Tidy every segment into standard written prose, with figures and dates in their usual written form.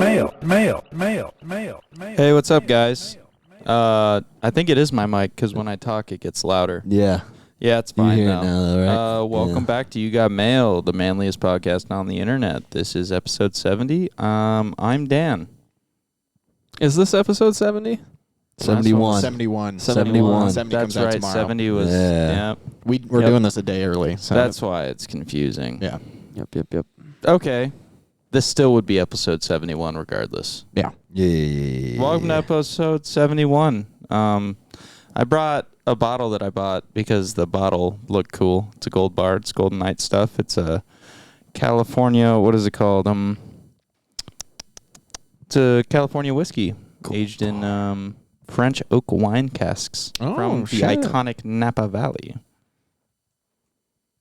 Hey, what's up, guys? I think it is my mic because when I talk, it gets louder. Yeah. Yeah, it's fine you hear now. It now though, right? Welcome back to You Got Mail, the manliest podcast on the internet. This is episode 70. I'm Dan. Is this episode 70? 71. 71. 71. 70 That's comes out right. tomorrow. 70 was. Yeah. We're doing this a day early. So That's why it's confusing. Yeah. Yep. Okay. This still would be episode 71 regardless. Yeah. Yeah. Welcome to episode 71. I brought a bottle that I bought because the bottle looked cool. It's a gold bar. It's Golden Knight stuff. It's a California, what is it called? It's a California whiskey aged in French oak wine casks from the iconic Napa Valley.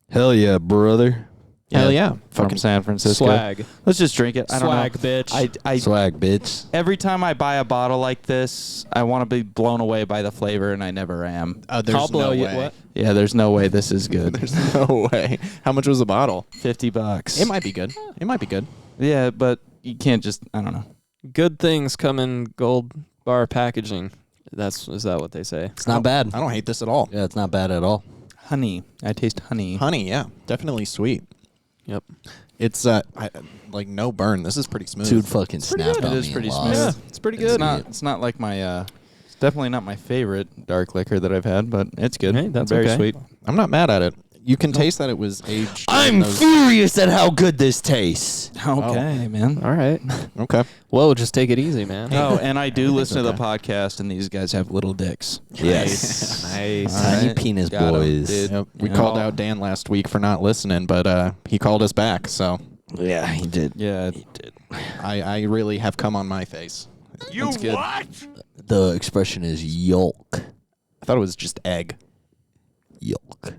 Hell yeah, brother. Hell yeah. From San Francisco. Swag. Let's just drink it. I don't Swag, know. bitch. Swag, bitch. Every time I buy a bottle like this, I want to be blown away by the flavor, and I never am. There's I'll blow no you. way. What? Yeah, there's no way this is good. There's no way. How much was the bottle? $50. It might be good. It might be good. Yeah, but you can't just, I don't know. Good things come in gold bar packaging. Is that what they say? It's not bad. I don't hate this at all. Yeah, it's not bad at all. Honey. I taste honey. Honey, yeah. Definitely sweet. Yep. It's like no burn. This is pretty smooth. Dude fucking snapped It on is me pretty a smooth. lot. Yeah, it's pretty good. It's not like my, it's definitely not my favorite dark liquor that I've had, but it's good. Hey, that's very okay. sweet. I'm not mad at it. You can taste that it was aged. I'm furious at how good this tastes. Okay, man. All right. Okay. Whoa, just take it easy, man. Oh, and I do listen to the podcast, and these guys have little dicks. Yes. Nice. All Tiny right. penis Got 'em, boys. dude. Yep. We Yeah. called out Dan last week for not listening, but he called us back. So Yeah, he did. Yeah. He did. I really have come on my face. You good. The expression is yolk. I thought it was just egg. Yolk.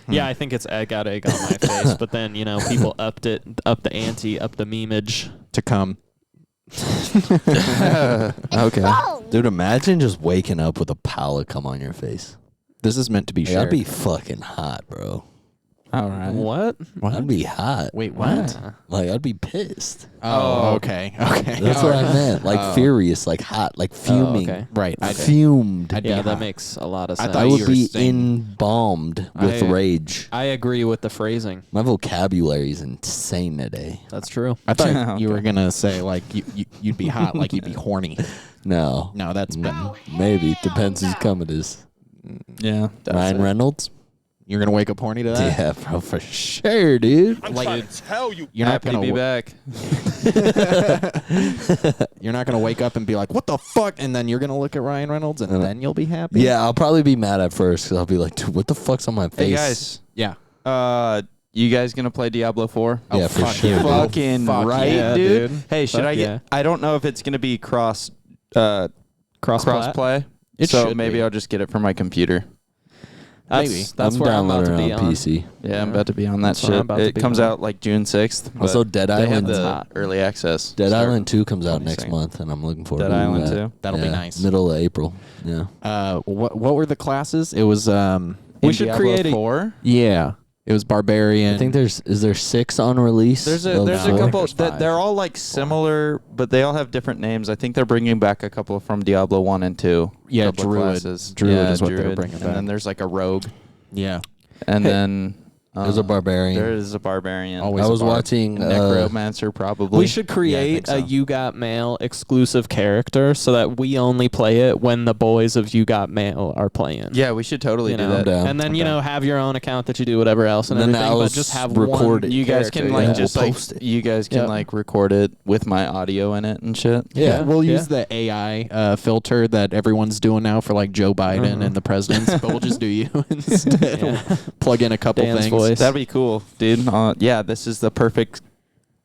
Yeah, I think it's egg on my face, but then, people upped the ante, upped the memeage. To come. Okay. Dude, imagine just waking up with a pile come on your face. This is meant to be Hey, shared. that'd be fucking hot, bro. All right. What? That'd be hot. Wait, what? Like, I'd be pissed. Oh, okay. Okay. That's what I meant. Like, furious, like hot, like fuming. okay. Right. Fumed. I'd be Yeah, that hot. makes a lot of I sense. thought I you would were be saying- embalmed with rage. I agree with the phrasing. My vocabulary is insane today. That's true. I thought Okay. you were gonna say like you'd be hot, like you'd be horny. No. No, that's Maybe. Depends whose cum it is. Yeah. Ryan Reynolds? you're gonna wake up horny to that. Yeah, bro, for sure, dude. Like, you're not Happy to gonna be back. you're not gonna wake up and be like, what the fuck, and then you're gonna look at Ryan Reynolds and then you'll be happy. Yeah, I'll probably be mad at first because I'll be like, dude, what the fuck's on my face? Hey, guys. Yeah. You guys gonna play Diablo 4? Yeah, for fuck sure. yeah. dude. Fucking fuck right, yeah, dude. dude. Hey, should Fuck I get? yeah. I don't know if it's gonna be cross play. It so should maybe be. I'll just get it for my computer. Maybe. That's I'm where I'm about to downloading be it on. PC. Yeah, I'm about to be on that That's where I'm shit. about to It be comes on. out like June 6th. Also, but Dead they have Island. the early access. Dead start Island 2 comes out next 22nd. month, and I'm looking forward Dead to Island that. 2. That'll be nice. Middle of April. Yeah. What were the classes? It was We in should Diablo create 4. Yeah. It was barbarian. I think is there 6 on release? There's a of four? couple There's that five. they're all like similar, but they all have different names. I think they're bringing back a couple from Diablo 1 and 2. Yeah, couple Druid. classes. Druid Yeah, is what they're Druid. bringing And back. then there's like a rogue, Yeah. and then There's a barbarian. There is a barbarian. Always I a was bard. watching Necromancer, probably. We should create so. a You Got Mail exclusive character so that we only play it when the boys of You Got Mail are playing. Yeah, we should totally You do know? that. down. And then, I'm down. have your own account that you do whatever else and And then everything, I'll but just have record one it. You guys character, can like yeah. just We'll like post it. you guys can Yep. like record it with my audio in it and shit. Yeah. We'll Yeah. use the AI filter that everyone's doing now for like Joe Biden and the presidents, but we'll just do you instead. Yeah. We'll plug in a couple Dan's things. voice. That'd be cool, dude. Yeah, this is the perfect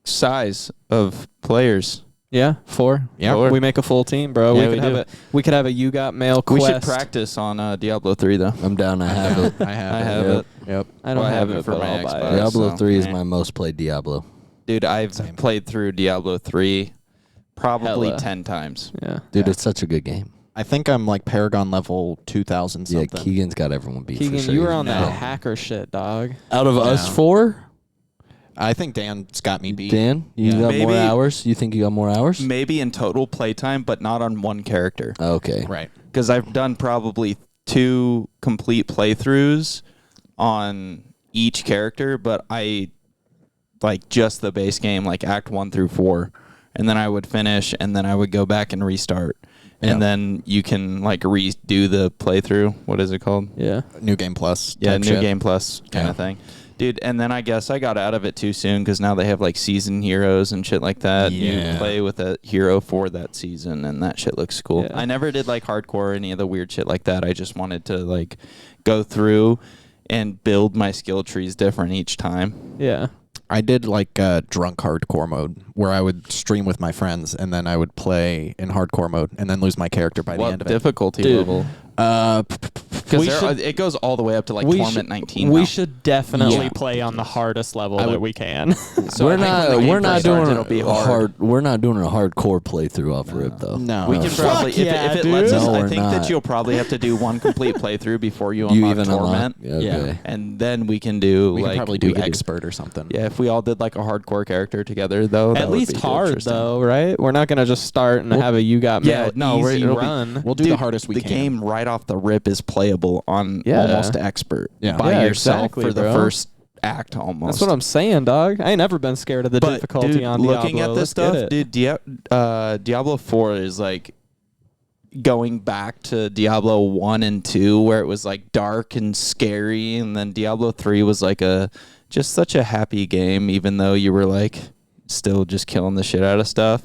size of players. Yeah, 4. Yeah. Four. We make a full team, bro. Yeah, we could have a You Got Mail We quest. should practice on Diablo 3 though. I'm down. I have it. I have I it. have Yep. it. Yep. I don't Well, I have have it it for but my I'll buy Xbox. it. Diablo so, 3 is yeah. my most played Diablo. Dude, I've Same. played through Diablo 3 probably Hella. 10 times. Yeah. Dude, Yeah. it's such a good game. I think I'm like Paragon level 2000 Yeah, something. Keegan's got everyone beat. Keegan, for sure. you were on No. that hacker shit, dog. Out of us No. 4? I think Dan's got me beat. Dan, you got more Maybe- hours? You think you got more hours? Maybe in total playtime, but not on one character. Okay. Right. Because I've done probably 2 complete playthroughs on each character, but I like just the base game, like Act 1 through 4, and then I would finish, and then I would go back and restart, and then you can like redo the playthrough. What is it called? Yeah. New Game Plus. Yeah, type New shit. Game Plus kind of thing. Dude, and then I guess I got out of it too soon because now they have like season heroes and shit like that. Yeah. You play with a hero for that season, and that shit looks cool. Yeah. I never did like hardcore or any of the weird shit like that. I just wanted to like go through and build my skill trees different each time. Yeah. I did like drunk hardcore mode where I would stream with my friends and then I would play in hardcore mode and then lose my character by the What end of difficulty Dude. level? We Because should- it goes all the way up to like we Torment should, 19. We now. should definitely Yeah. play on the hardest level that we can. So I think when the we're gameplay not starts, doing it'll be a hard. We're not doing a hardcore playthrough off Rip though. No. We can Fuck probably, yeah, if it lets dude. us, No, I we're think not. that you'll probably have to do one complete playthrough before you You unlock even Torment. unlock? Yeah. Okay. And then we can do we like can probably do could expert or something. Yeah, if we all did like a hardcore character together, though, that At would least be hard interesting. though, right? We're not gonna just start and have a you got Yeah, mail no, easy it'll be- run. We'll do the hardest we the can. game right off the rip is playable on Yeah. almost expert Yeah. by Yeah, yourself exactly, for the bro. first act almost. That's what I'm saying, dog. I ain't never been scared of the But difficulty dude, on Diablo. looking at this Let's get stuff, it. dude, Diablo 4 is like going back to Diablo 1 and 2 where it was like dark and scary, and then Diablo 3 was like just such a happy game, even though you were like still just killing the shit out of stuff.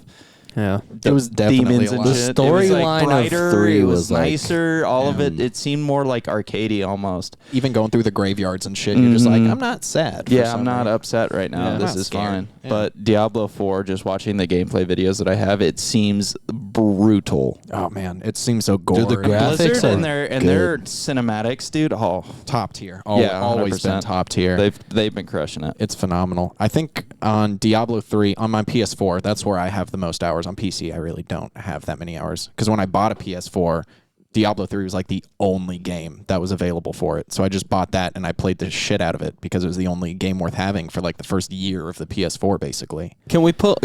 Yeah. It was definitely demons a and lot. The shit. It was like storyline of brighter, 3 it was, like, nicer. All of it seemed more like arcadey almost. Even going through the graveyards and shit, you're just like, Mhm. I'm not sad. for Yeah, some I'm not reason. upset right now. Yeah. This Not is scared. fine. Yeah. But Diablo 4, just watching the gameplay videos that I have, it seems brutal. Oh man, it seems so gory. Dude, the graphics Blizzard are and their good. cinematics, dude. Oh, top tier. Yeah, Always been 100%. top tier. they've been crushing it. It's phenomenal. I think on Diablo 3, on my PS4, that's where I have the most hours. On PC, I really don't have that many hours. Because when I bought a PS4, Diablo 3 was like the only game that was available for it. So I just bought that and I played the shit out of it because it was the only game worth having for like the first year of the PS4, basically. Can we pull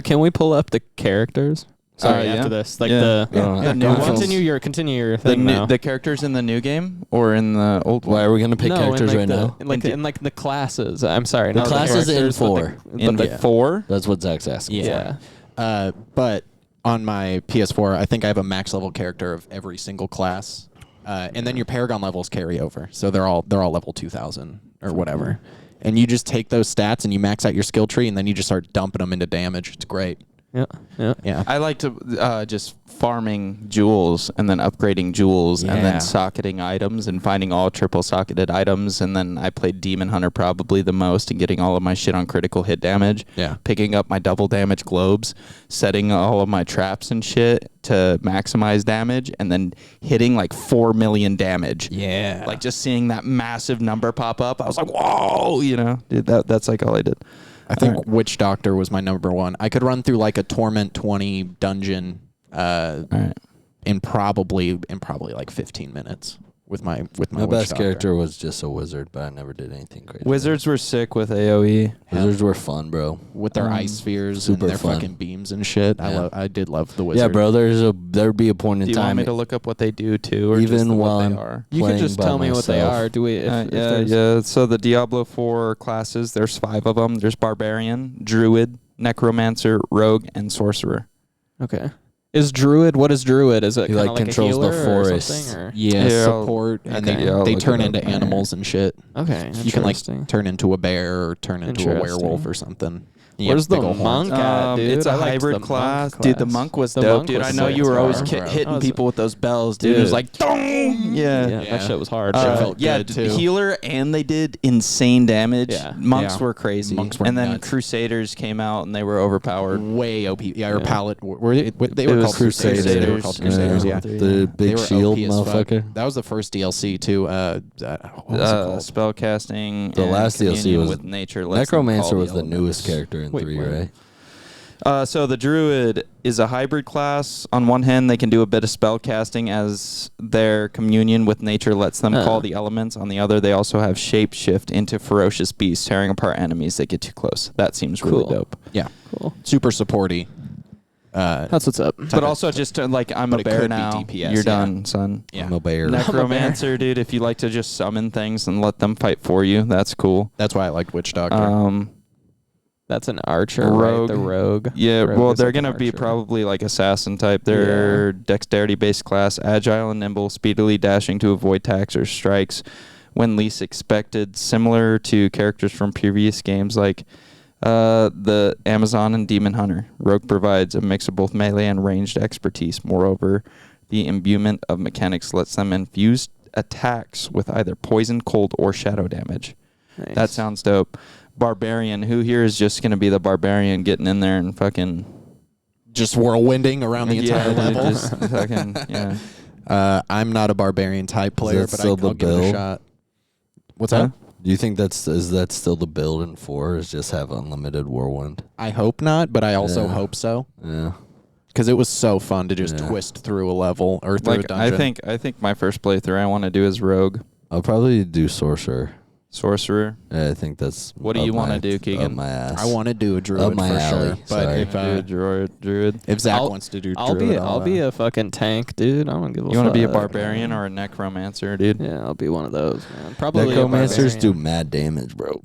up the characters? Sorry, yeah. after this, like Yeah. the Yeah, new ones. continue your thing The, now. the characters in the new game or in the old one? Why are we gonna pick characters in right like now? in like the classes. I'm sorry, The not classes in characters, but 4. In but the the 4? That's what Zach's asking. yeah. But on my PS4, I think I have a max level character of every single class. And then your Paragon levels carry over. So they're all level 2000 or whatever. And you just take those stats and you max out your skill tree and then you just start dumping them into damage. It's great. Yeah, yeah. Yeah. I like to just farming jewels and then upgrading jewels and Yeah. then socketing items and finding all triple socketed items. And then I played Demon Hunter probably the most and getting all of my shit on critical hit damage. Yeah. Picking up my double damage globes, setting all of my traps and shit to maximize damage, and then hitting like 4 million damage. Yeah. Like just seeing that massive number pop up, I was like, whoa, dude, that's like all I did. I think All right. Witch Doctor was my number one. I could run through like a Torment 20 dungeon All right. in probably like 15 minutes with my My Witch best Doctor. character was just a wizard, but I never did anything crazy. Wizards were sick with AoE. Wizards were fun, bro. with their ice spheres super and their fun. fucking beams and shit. Yeah. I did love the wizard. Yeah, bro. There'd be a point in Do you want time. me to look up what they do too, or Even just while what I'm- they are? You can playing just by tell me what they myself. are. Do we? If Yeah. there's- So the Diablo 4 classes, there's 5 of them. There's Barbarian, Druid, Necromancer, Rogue, and Sorcerer. Okay. Is Druid? What is Druid? Is it He, kind of like, like controls a the healer forest. or something? Or? Yeah, Yeah, I'll- support, and okay. Yeah, I'll they look turn it into up. animals and shit. Okay, You can like interesting. turn into a bear or turn into a Interesting. werewolf or something. Where's the monk at, dude? It's a I liked hybrid the monk class. Dude, the class. monk was The dope, monk dude. was I know sick. you were always Bro. hitting That was- people with those bells, dude. It was Dude. like, dong! Yeah, Yeah. that shit was hard. Shit felt Yeah, good, too. healer, and they did insane damage. Yeah. Monks Yeah. were crazy. Monks were and then nuts. Crusaders came out and they were overpowered. Way OP. Yeah, or Yeah. Palette. They It were was called Crusaders. They were called Crusaders. Crusaders, yeah. The They big were shield OP as fuck. motherfucker. That was the first DLC too. What was it called? Spell casting. The and last DLC communion was with nature. lets them Necromancer call was the elements. newest character in Wait, 3, what? right? So the druid is a hybrid class. On one hand, they can do a bit of spell casting as their communion with nature lets them call the elements. On the other, they also have shapeshift into ferocious beasts, tearing apart enemies that get too close. That seems really dope. Yeah. Cool. Super supporty. That's what's up. But also just to, like, I'm a But it bear could be now. DPS, You're yeah. done, son. Yeah. I'm a bear. Necromancer, dude, if you like to just summon things and let them fight for you, that's cool. That's why I liked Witch Doctor. That's an archer, Rogue. right? The rogue. Yeah, Rogue well, is they're like an going to be archer. probably like assassin type. They're dexterity-based class, agile and nimble, speedily dashing to avoid attacks or strikes when least expected, similar to characters from previous games like the Amazon and Demon Hunter. Rogue provides a mix of both melee and ranged expertise. Moreover, the imbuement of mechanics lets them infuse attacks with either poison, cold, or shadow damage. Nice. That sounds dope. Barbarian. Who here is just going to be the barbarian getting in there and fucking... Just whirlwinding around the entire dude, level. just fucking, yeah. I'm not a barbarian type player, that but still I'll the give it a build? shot. What's Huh? that? Do you think is that still the build in 4? Is just have unlimited Whirlwind? I hope not, but I also Yeah. hope so. Yeah. Because it was so fun to just Yeah. twist through a level or through a Like, dungeon. I think my first playthrough I want to do is Rogue. I'll probably do Sorcerer. Sorcerer. Yeah, I think that's. What do up you wanna my- do, Keegan? Up my ass. I want to do a druid Up my for alley, sure. But sorry. if Zach I'll- wants to do I'll druid, be a fucking tank, dude. I don't give a fuck. You want to be a barbarian or a necromancer, dude? Yeah, I'll be one of those, man. Probably a Necromancers do barbarian. mad damage, bro.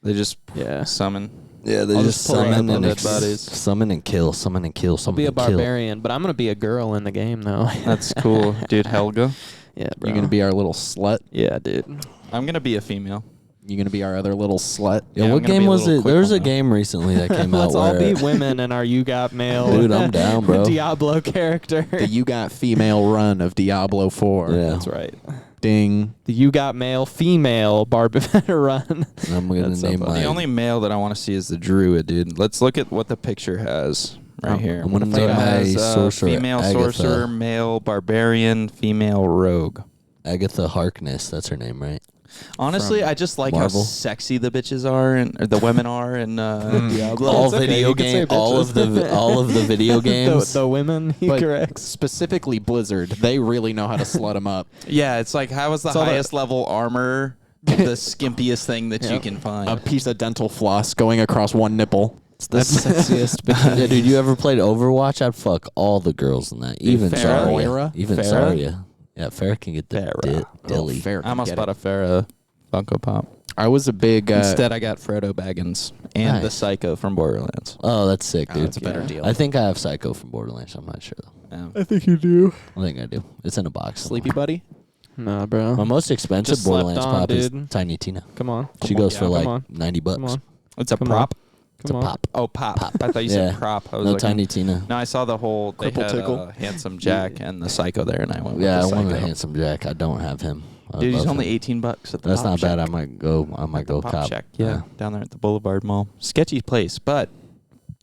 They just Yeah. summon. Yeah, they I'll just just pull it summon up and on dead bodies. summon and kill, summon and kill, I'll summon be a and kill. barbarian, but I'm gonna be a girl in the game though. That's cool, dude. Helga. Yeah, bro. You're going to be our little slut. Yeah, dude. I'm gonna be a female. You're going to be our other little slut. Yeah, Yeah, what I'm gonna game be a was little it? quick There was one, a though. game recently that came out Let's all where be women in our You Got Mail. Dude, I'm down, bro. Diablo character. The You Got Female run of Diablo 4. Yeah. That's right. Ding. The You Got Mail female Barbara run. I'm gonna That's so name funny. my. The only male that I want to see is the druid, dude. Let's look at what the picture has right here. I'm gonna It name my has, sorcerer female Agatha. sorcerer, male barbarian, female rogue. Agatha Harkness. That's her name, right? Honestly, From I just like Marvel? how sexy the bitches are and or the women are in Diablo. All It's okay, video you can say game. All of bitches. all of the video games. the women he But corrects. specifically Blizzard, they really know how to slut them up. Yeah, it's like how is the It's all that- highest level armor the skimpiest thing that you Yep. can find? A piece of dental floss going across one nipple. It's the sexiest. Yeah, dude, you ever played Overwatch? I'd fuck all the girls in that. Even Pharah? Zarya. Moira? Even Pharah? Zarya. Yeah, Farrah can get the Pharah. dilly. fair. I almost Get bought it. a Farrah Funko Pop. I was a big. Instead, I got Frodo Baggins and the Nice. Psycho from Borderlands. Oh, that's sick, dude. that's a better deal. I think I have Psycho from Borderlands. I'm not sure though. Yeah. I think you do. I think I do. It's in a box. Sleepy buddy. Nah, bro. My most expensive Just slept Borderlands on, pop is dude. Tiny Tina. Come on. She Come on, goes yeah, for come like on. $90. Come on. It's a Come prop. It's a Come on. pop. Oh, pop. I thought you said Yeah. prop. I was No like, Tiny Tina. No, I saw the whole. They Cripple had Tickle. Handsome Jack and the Psycho there, and I went. Yeah, I with the want a Psycho. Handsome Jack. I don't have him. I Dude, he's love only him. $18 at the That's Pop not bad. Shack. I might go. At the Pop cop. Shack. Yeah, down there at the Boulevard Mall. Sketchy place, but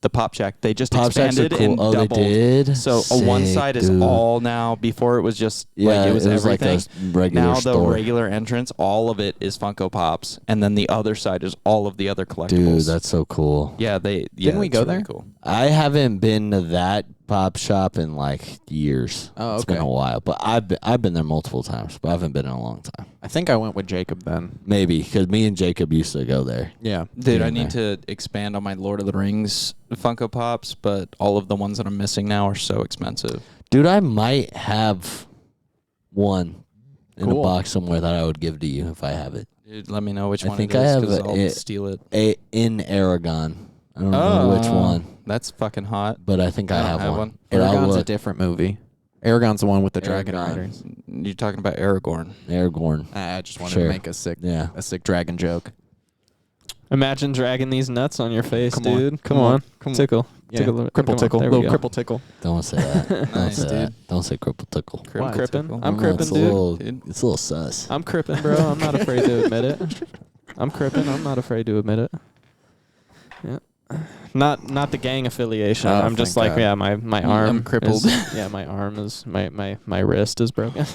the Pop Shack they just Pop Shacks are expanded cool. and Oh, doubled. they did. So one Sick, side is dude. all now. Before it was just Yeah, like it was everything. like a regular Now the store. regular entrance, all of it is Funko Pops, and then the other side is all of the other collectibles. Dude, that's so cool. yeah. They Didn't we it's go really there? Cool. I haven't been to that pop shop in like years. Oh, It's been okay. a while, but I've been there multiple times, but I haven't been in a long time. I think I went with Jacob then. Maybe because me and Jacob used to go there. Yeah. Dude, Here I and need to expand on my Lord of the Rings Funko Pops, but all of the ones that I'm missing now are so expensive. Dude, I might have one in a Cool. box somewhere that I would give to you if I have it. Dude, let me know which I one think it I is, have 'cause a- I'll it- steal it. In Aragon. I don't know which one, That's fucking hot. but I think I don't have have one. one. But I'll Aragon's a look. different movie. Aragon's the one with the dragon Aragon. riders. You're talking about Aragorn. Aragorn. I just wanted Sure. to make a sick Yeah. dragon joke. Imagine dragging these nuts on your face, Come on. dude. Come on. Tickle. Yeah. Tickle. Cripple Come on. tickle. There we Little go. cripple tickle. Don't say that. Don't Nice, say that. dude. Don't say cripple tickle. I'm crippin'. Tickle. I'm No, crippin', it's a dude. little, Dude. It's a little sus. I'm crippin', bro. I'm not afraid to admit it. I'm crippin'. I'm not afraid to admit it. Yeah. Not the gang affiliation. Oh, I'm just thank like, God. yeah, my arm. I'm crippled. Yeah, my arm is my wrist is broken.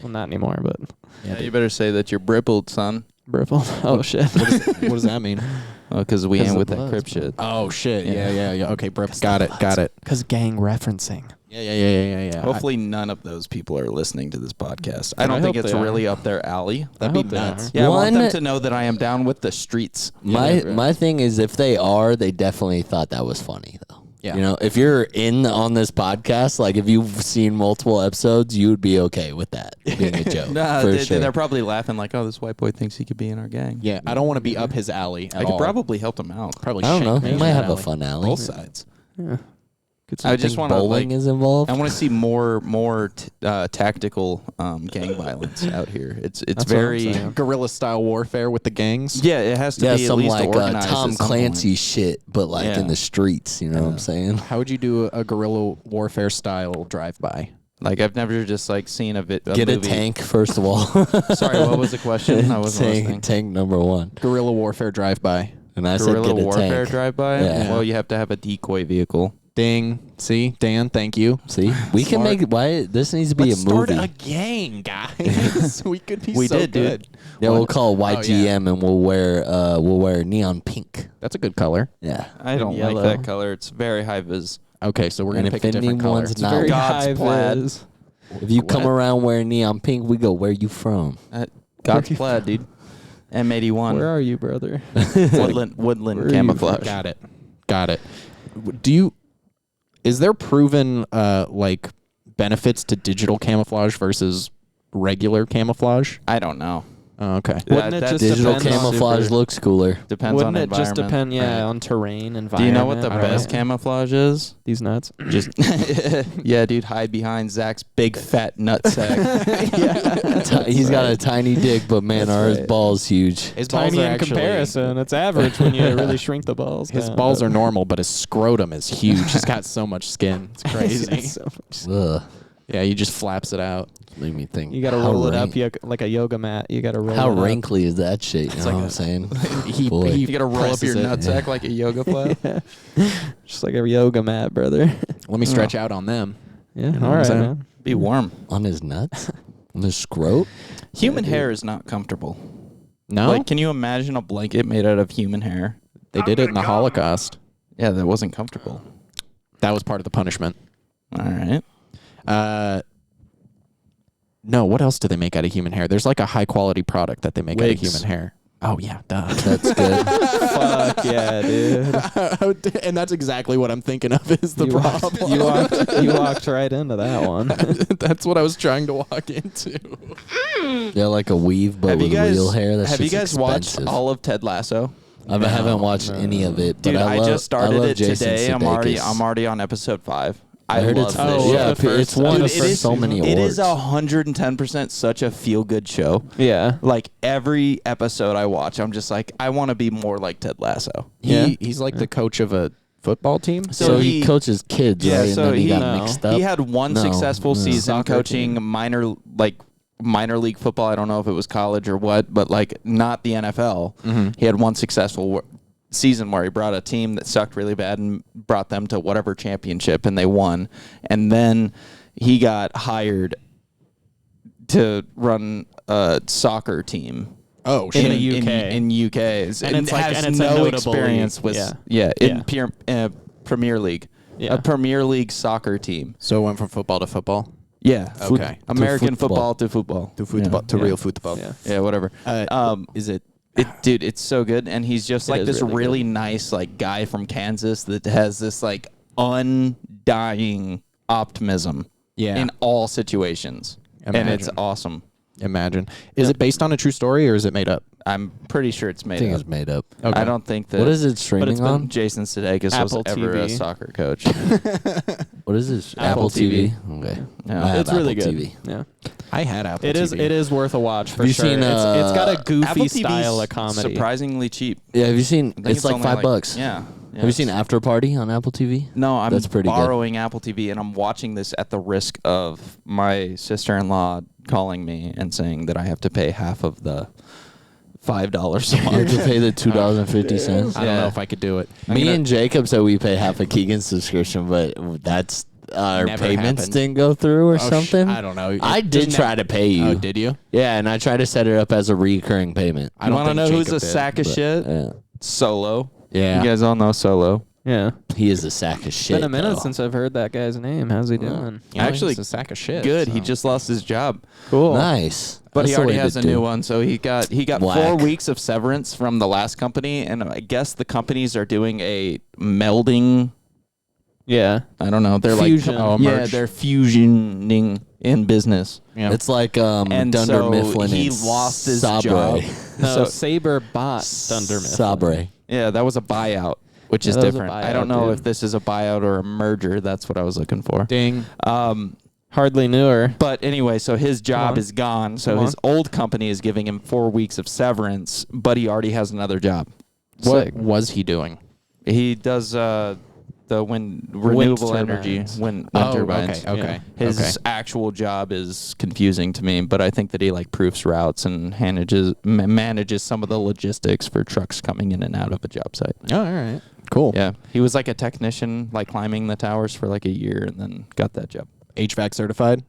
Well, not anymore, but Yeah, you better say that you're brippled, son. brippled. Oh shit. What does that mean? because we 'Cause ain't of with that Bloods, crip bro. shit. Oh shit. Yeah. Yeah. Okay, bro. Got it. Because gang referencing. Yeah. Hopefully none of those people are listening to this podcast. I I don't think hope it's they are. really up their alley. That'd I be hope they nuts. are. Yeah, I want One- them to know that I am down with the streets. My thing is, if they are, they definitely thought that was funny though. Yeah. You know, if you're in on this podcast, like if you've seen multiple episodes, you would be okay with that being a joke. Nah, for sure. they're probably laughing like, "Oh, this white boy thinks he could be in our gang." Yeah, I don't want to be up his alley at I could all. probably help him out. Probably I don't shank know. me He in might that have a alley. fun alley. Both sides. Yeah. I just Think want to bowling is involved. I want to see more tactical gang violence out here. It's That's what I'm very saying. Guerrilla style warfare with the gangs. yeah. It has to yeah, be at some least like organized. Tom at some Clancy point. shit, but like Yeah. in the streets. You know what I'm saying? How would you do a guerrilla warfare style drive-by? Like I've never just like seen a Get a movie. tank first of all. Sorry, what was the question? I wasn't listening. tank number one. Guerrilla warfare drive-by. And I said Guerrilla get a warfare tank. drive-by. Yeah. Well, you have to have a decoy vehicle. Ding. See, Dan, thank you. See, we can Smart. make why this needs to be Let's a movie. start a gang, guys. We could be We so did, dude. good. Yeah, we'll call Oh, yeah. YGM and we'll wear neon pink. That's a good color. Yeah. I don't Yellow. like that color. It's very high vis. Okay, so we're And gonna if pick a different color. anyone's not- Very God's high plaid. vis. If you come What? around wearing neon pink, we go, where you from? God's plaid, dude. M81. Where are you, brother? Woodland Where are you camouflage. Got it. Is there proven like benefits to digital camouflage versus regular camouflage? I don't know. Oh, okay. Wouldn't it that just Digital depends on camouflage super- looks cooler. Depends Wouldn't on it just environment. depend, yeah, Right. on terrain, environment? Do you know what the All best right. camouflage is? These nuts. Just yeah, dude. Hide behind Zach's big fat nutsack. He's got a tiny dick, but man, That's are his right. balls huge. His balls Tiny are in actually, comparison. It's average when you really shrink the balls. His down. balls are normal, but his scrotum is huge. He's got so much skin. It's crazy. So much. Ugh. Yeah, he just flaps it out. Make me think. You got to how roll it up rank- like a yoga mat. You got to roll How it up. wrinkly is that shit? You know like what a- I'm saying? He Boy. You gotta roll up your presses it. nutsack like a yoga flap. Just like a yoga mat, brother. Let me stretch out on them. Yeah, You know all what I'm right, saying? man. Be warm. On his nuts? On his scrot? Human hair is not comfortable. No, Like, can you imagine a blanket made out of human hair? they did it in the Holocaust. Yeah, that wasn't comfortable. That was part of the punishment. All right. No, what else do they make out of human hair? There's like a high quality product that they make out of Wigs. human hair. Oh yeah, duh. That's good. Fuck yeah, dude. And that's exactly what I'm thinking of is the you problem. you walked right into that one. That's what I was trying to walk into. Yeah, like a weave, but have you with guys real hair. That's have you just guys watched expensive. all of Ted Lasso? I haven't watched any of it, but Dude, I love, just started love it Jason today. I'm Sudeikis. already on episode 5. I heard love it's this Oh, shit. yeah, the first- it's won Dude, for so many It is awards. 110% such a feel good show. Yeah. Like every episode I watch, I'm just like, I want to be more like Ted Lasso. He's like the coach of a football team. So he coaches kids, Yeah, right? so and then he he- got No. mixed up. He had one No, successful no. season Soccer coaching minor league football. I don't know if it was college or what, but like not the NFL. Mm-hmm. He had one successful season where he brought a team that sucked really bad and brought them to whatever championship, and they won. And then he got hired to run a soccer team. Oh In shit. the UK. in UK, And it's like- has and it's a no notable experience league. with Yeah. in Yeah. Premier League, Yeah. a Premier League soccer team. So it went from football to football. Yeah. Okay. American football. football to football. To Yeah. real football. Yeah. Yeah, whatever. Is it? Dude, it's so good, and he's just like is this really really nice like guy from Kansas that has this like undying optimism Yeah. in all situations, and it's Imagine. awesome. Imagine. Is it based on a true story or is it made up? I'm pretty sure it's I made think up. it's made up. Okay. I don't think that. What is it streaming been- on? Jason Sudeikis was Apple ever a TV. soccer coach. What is it? Apple TV. Okay. Yeah. I have It's really Apple good. TV. Yeah. I had Apple It is. TV. It is worth a watch for Have you sure. seen, It's got a goofy Apple TV's style of comedy. surprisingly cheap. Yeah, have you seen? I think It's like only $5. Yeah. Have you seen After Party on Apple TV? No, I'm That's pretty good. borrowing Apple TV, and I'm watching this at the risk of my sister-in-law calling me and saying that I have to pay half of the $5 a You have month. to pay the $2.50. I don't know Yeah. if I could do it. Me and Jacob said we pay half of Keegan's subscription, but that's our Never payments happened. didn't go through or Oh, something. I don't know. I It did didn't try to pay you. Oh, did you? Yeah, and I tried to set it up as a recurring payment. I You don't want to think know who's Jacob a did, sack of but, shit? yeah. Solo. Yeah. You guys all know Solo. Yeah. He is a sack of shit. Been a minute though. since I've heard that guy's name. How's he doing? Actually, he's a sack of shit. Good. so. He just lost his job. Cool. Nice. But That's he the already way has to a do. new one, so he got Whack. 4 weeks of severance from the last company, and I guess the companies are doing a melding. Yeah. I don't know. They're Fusion. like, Oh, yeah, merge. they're fusioning in business. Yeah. It's like And Dunder so Mifflin. he and lost his Sabre. job. No, So- Saber bought Thunder Mifflin. Sabre. Yeah, that was a buyout, which is that was a different. I buyout, don't know dude. if this is a buyout or a merger. That's what I was looking for. Ding. Hardly knew her. But anyway, so his job on. is gone. So Come his on. old company is giving him 4 weeks of severance, but he already has another job. What Sick. was he doing? He does the renewable energy, turbines. wind Oh, turbines. okay. His actual job is confusing to me, but I think that he like proofs routes and manages some of the logistics for trucks coming in and out of a job site. Oh, all right. Cool. Yeah, he was like a technician, like climbing the towers for like a year, and then got that job. HVAC certified?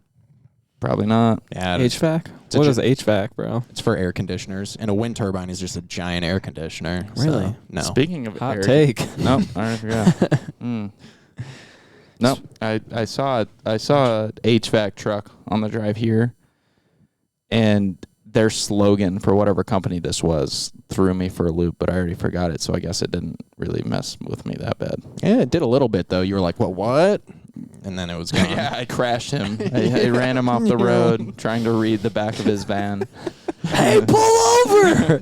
Probably not. Yeah. HVAC? a What ju- is HVAC, bro? It's for air conditioners, and a wind turbine is just a giant air conditioner. so, Really? no. Speaking of Hot air- take. No, I forgot. No, I saw a HVAC truck on the drive here, and their slogan for whatever company this was threw me for a loop, but I already forgot it, so I guess it didn't really mess with me that bad. Yeah, it did a little bit, though. You were like, what? And then it was gone. Yeah, I crashed him. I ran him off the road trying to read the back of his van. Hey, pull over!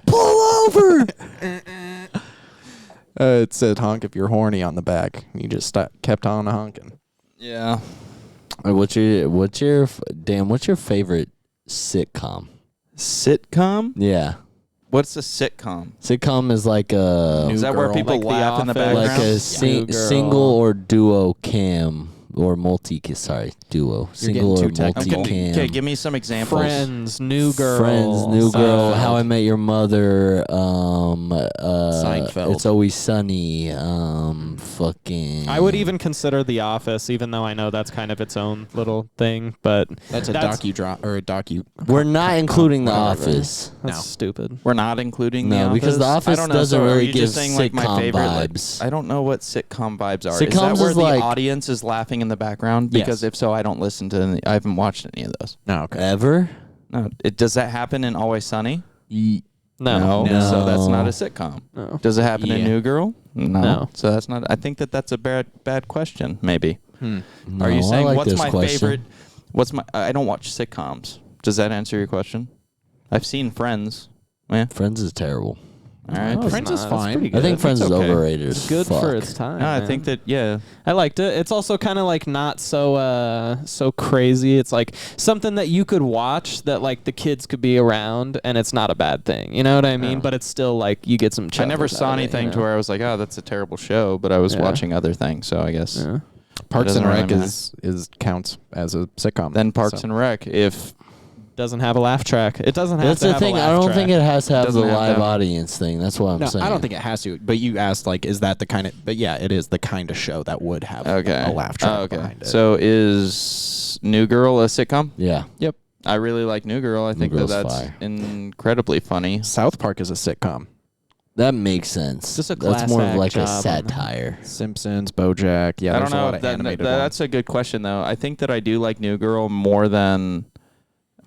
Pull over! It said honk if you're horny on the back. You just kept on honking. Yeah. What's your favorite sitcom? Sitcom? Yeah. What's a sitcom? Sitcom is like a Is that where Girl. people Like The laugh in the Office. background? like a New Girl. single or duo cam or duo. Single getting or too technical. multi-cam. Okay, give me some examples. Friends, New Girl. Friends, New Girl, How I Met Your Mother, Seinfeld. It's Always Sunny, fucking. I would even consider The Office, even though I know that's kind of its own little thing, but That's a docu. We're not including The whatever. Office. that's No. stupid. We're not including The No, Office? because The Office I don't know. doesn't So are really you give just saying, like, my sitcom favorite, like, vibes. I don't know what sitcom vibes are. Is Sitcoms that where is the like- audience is laughing in the background? Yes. Because if so, I don't listen to any. I haven't watched any of those. No, okay. Ever? No, does that happen in Always Sunny? No. So that's not a sitcom. No. Does it happen in Yeah. New Girl? No. So that's not. I think that's a bad question. Maybe. No, Are you I saying like what's this my question. favorite? What's my? I don't watch sitcoms. Does that answer your question? I've seen Friends. Yeah. Friends is terrible. All right. No, it's Friends not. is It's fine. pretty I think good. Friends It's is okay. overrated. It's as good for fuck. its time. No, I man. think that I liked it. It's also kind of like not so crazy. It's like something that you could watch that like the kids could be around, and it's not a bad thing. You know what I mean? Yeah. But it's still like you get some. I never chuckles saw out of it, anything you to know? where I was like, oh, that's a terrible show. But I was Yeah. watching other things, so I guess Yeah. Parks doesn't and really Rec matter. is counts as a sitcom. then Parks So. and Rec. If Doesn't have a laugh track. It doesn't have That's to the have thing. a laugh I don't track. think it has to have Doesn't the have to live have- audience thing. That's what I'm No, saying. I don't think it has to. But you asked, like, is that the kind of? But yeah, it is the kind of show that would have okay, a laugh track Oh, okay. behind it. So is New Girl a sitcom? Yeah. Yep. I really like New Girl. I think Girl's that's fire. incredibly funny. South Park is a sitcom. That makes sense. Just a That's more of class like act a job on that. satire. Simpsons, BoJack. Yeah, I there's don't know. a lot of animated That's a good question, though. I think that I do like New Girl more than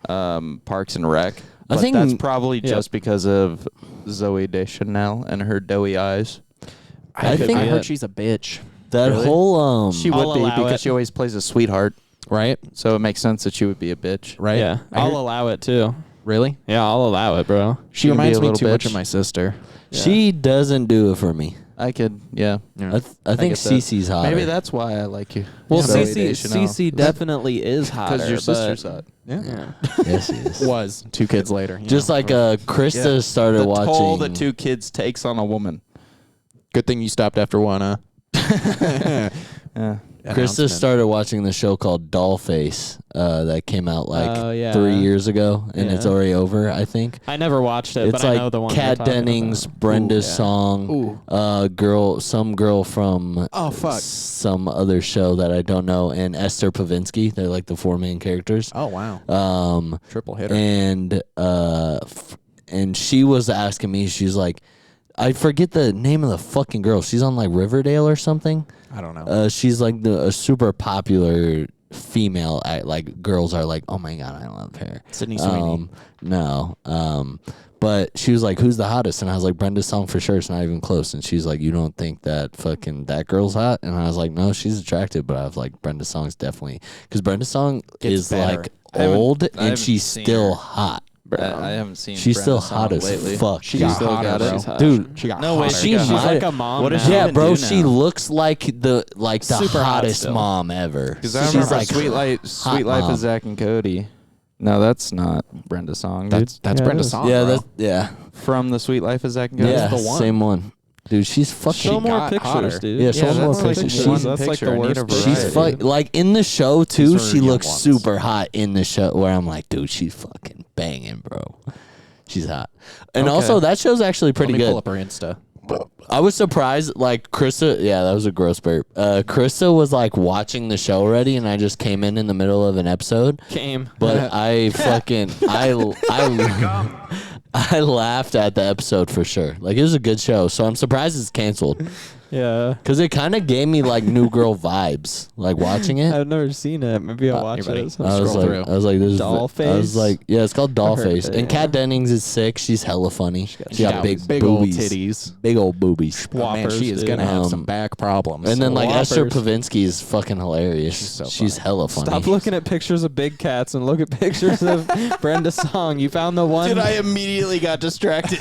Parks and Rec. I But think- that's probably Yeah. just because of Zoe Deschanel and her doughy eyes. I think I be heard it. she's a bitch. that Really? whole She I'll would be allow because it. she always plays a sweetheart. Right? So it makes sense that she would be a bitch. Right? Yeah, I I'll heard- allow it too. Really? Yeah, I'll allow it, bro. She You can be reminds a me little too much bitch. of my sister. She doesn't do it for me. I could, yeah. Yeah. I think get that. Cece's hotter. Maybe that's why I like you. Well, Zoe CC Deschanel. definitely is hotter. Because your sister's but, hot. Yeah. Yes, she is. Was 2 kids later. you Just know. like Krista Yeah. started The watching. toll that 2 kids takes on a woman. Good thing you stopped after one, huh? Yeah. Krista Announcement. started watching the show called Dollface that came out like Oh, yeah. 3 years ago, and it's Yeah. already over, I think. I never watched it, It's but I know the like one. Kat you're talking Dennings, about. Brenda's Ooh, yeah. song, some girl from Oh, fuck. some other show that I don't know, and Esther Pavinsky. They're like the 4 main characters. Oh, wow. Um, Triple hitter. and and she was asking me, she's like, I forget the name of the fucking girl. She's on like Riverdale or something. I don't know. She's like a super popular female. Like girls are like, oh my god, I love her. Sydney Sweeney. No. But she was like, who's the hottest? And I was like, Brenda Song for sure. It's not even close. And she's like, you don't think that fucking that girl's hot? And I was like, no, she's attractive. But I was like, Brenda Song's definitely, because Brenda Song is better. like old I and haven't she's seen still her. hot. I haven't seen. She's still Brenda Song hot as lately. fuck. She got still hotter, got it? bro. She's hot. Dude, She got No way, hotter. she got She's hotter. like a mom What now. does she yeah, even bro, do she now? looks like the Super hot hottest still. mom ever. Because I She's remember like Sweet Life mom. of Zach and Cody. No, that's not Brenda Song, dude. That's Yeah, Brenda it is. Song. yeah, bro. yeah, From the Sweet Life of Zach and Cody. yeah, the one. same one. Dude, she's fucking. Show more got pictures, hotter. dude. Yeah, show more that's like pictures. one She's- that's like picture. the I need a worst. She's variety. like in the show too. These are She young looks ones. super hot in the show. Where I'm like, dude, she's fucking banging, bro. She's hot, and Okay. also that show's actually pretty Let me good. pull up her Insta. I was surprised, like Krista. Yeah, that was a gross burp. Krista was like watching the show already, and I just came in the middle of an episode. Came. But I fucking I laughed at the episode for sure. Like it was a good show, so I'm surprised it's canceled Yeah. because it kind of gave me like New Girl vibes. Like watching it, I've never seen it. Maybe I'll watch buddy. it. I was scroll like, through. this is Dollface? I was like, yeah, it's called Dollface. of it, And Kat Dennings is sick. She's hella funny. She got big old boobies, titties. big old boobies. Oh, man, Whoppers, she is dude. gonna have some Um, back problems. And then like Esther Whoppers. Pavinsky is fucking hilarious. She's so hella funny. Stop looking at pictures of big cats and look at pictures of Brenda Song. You found the one. immediately got distracted.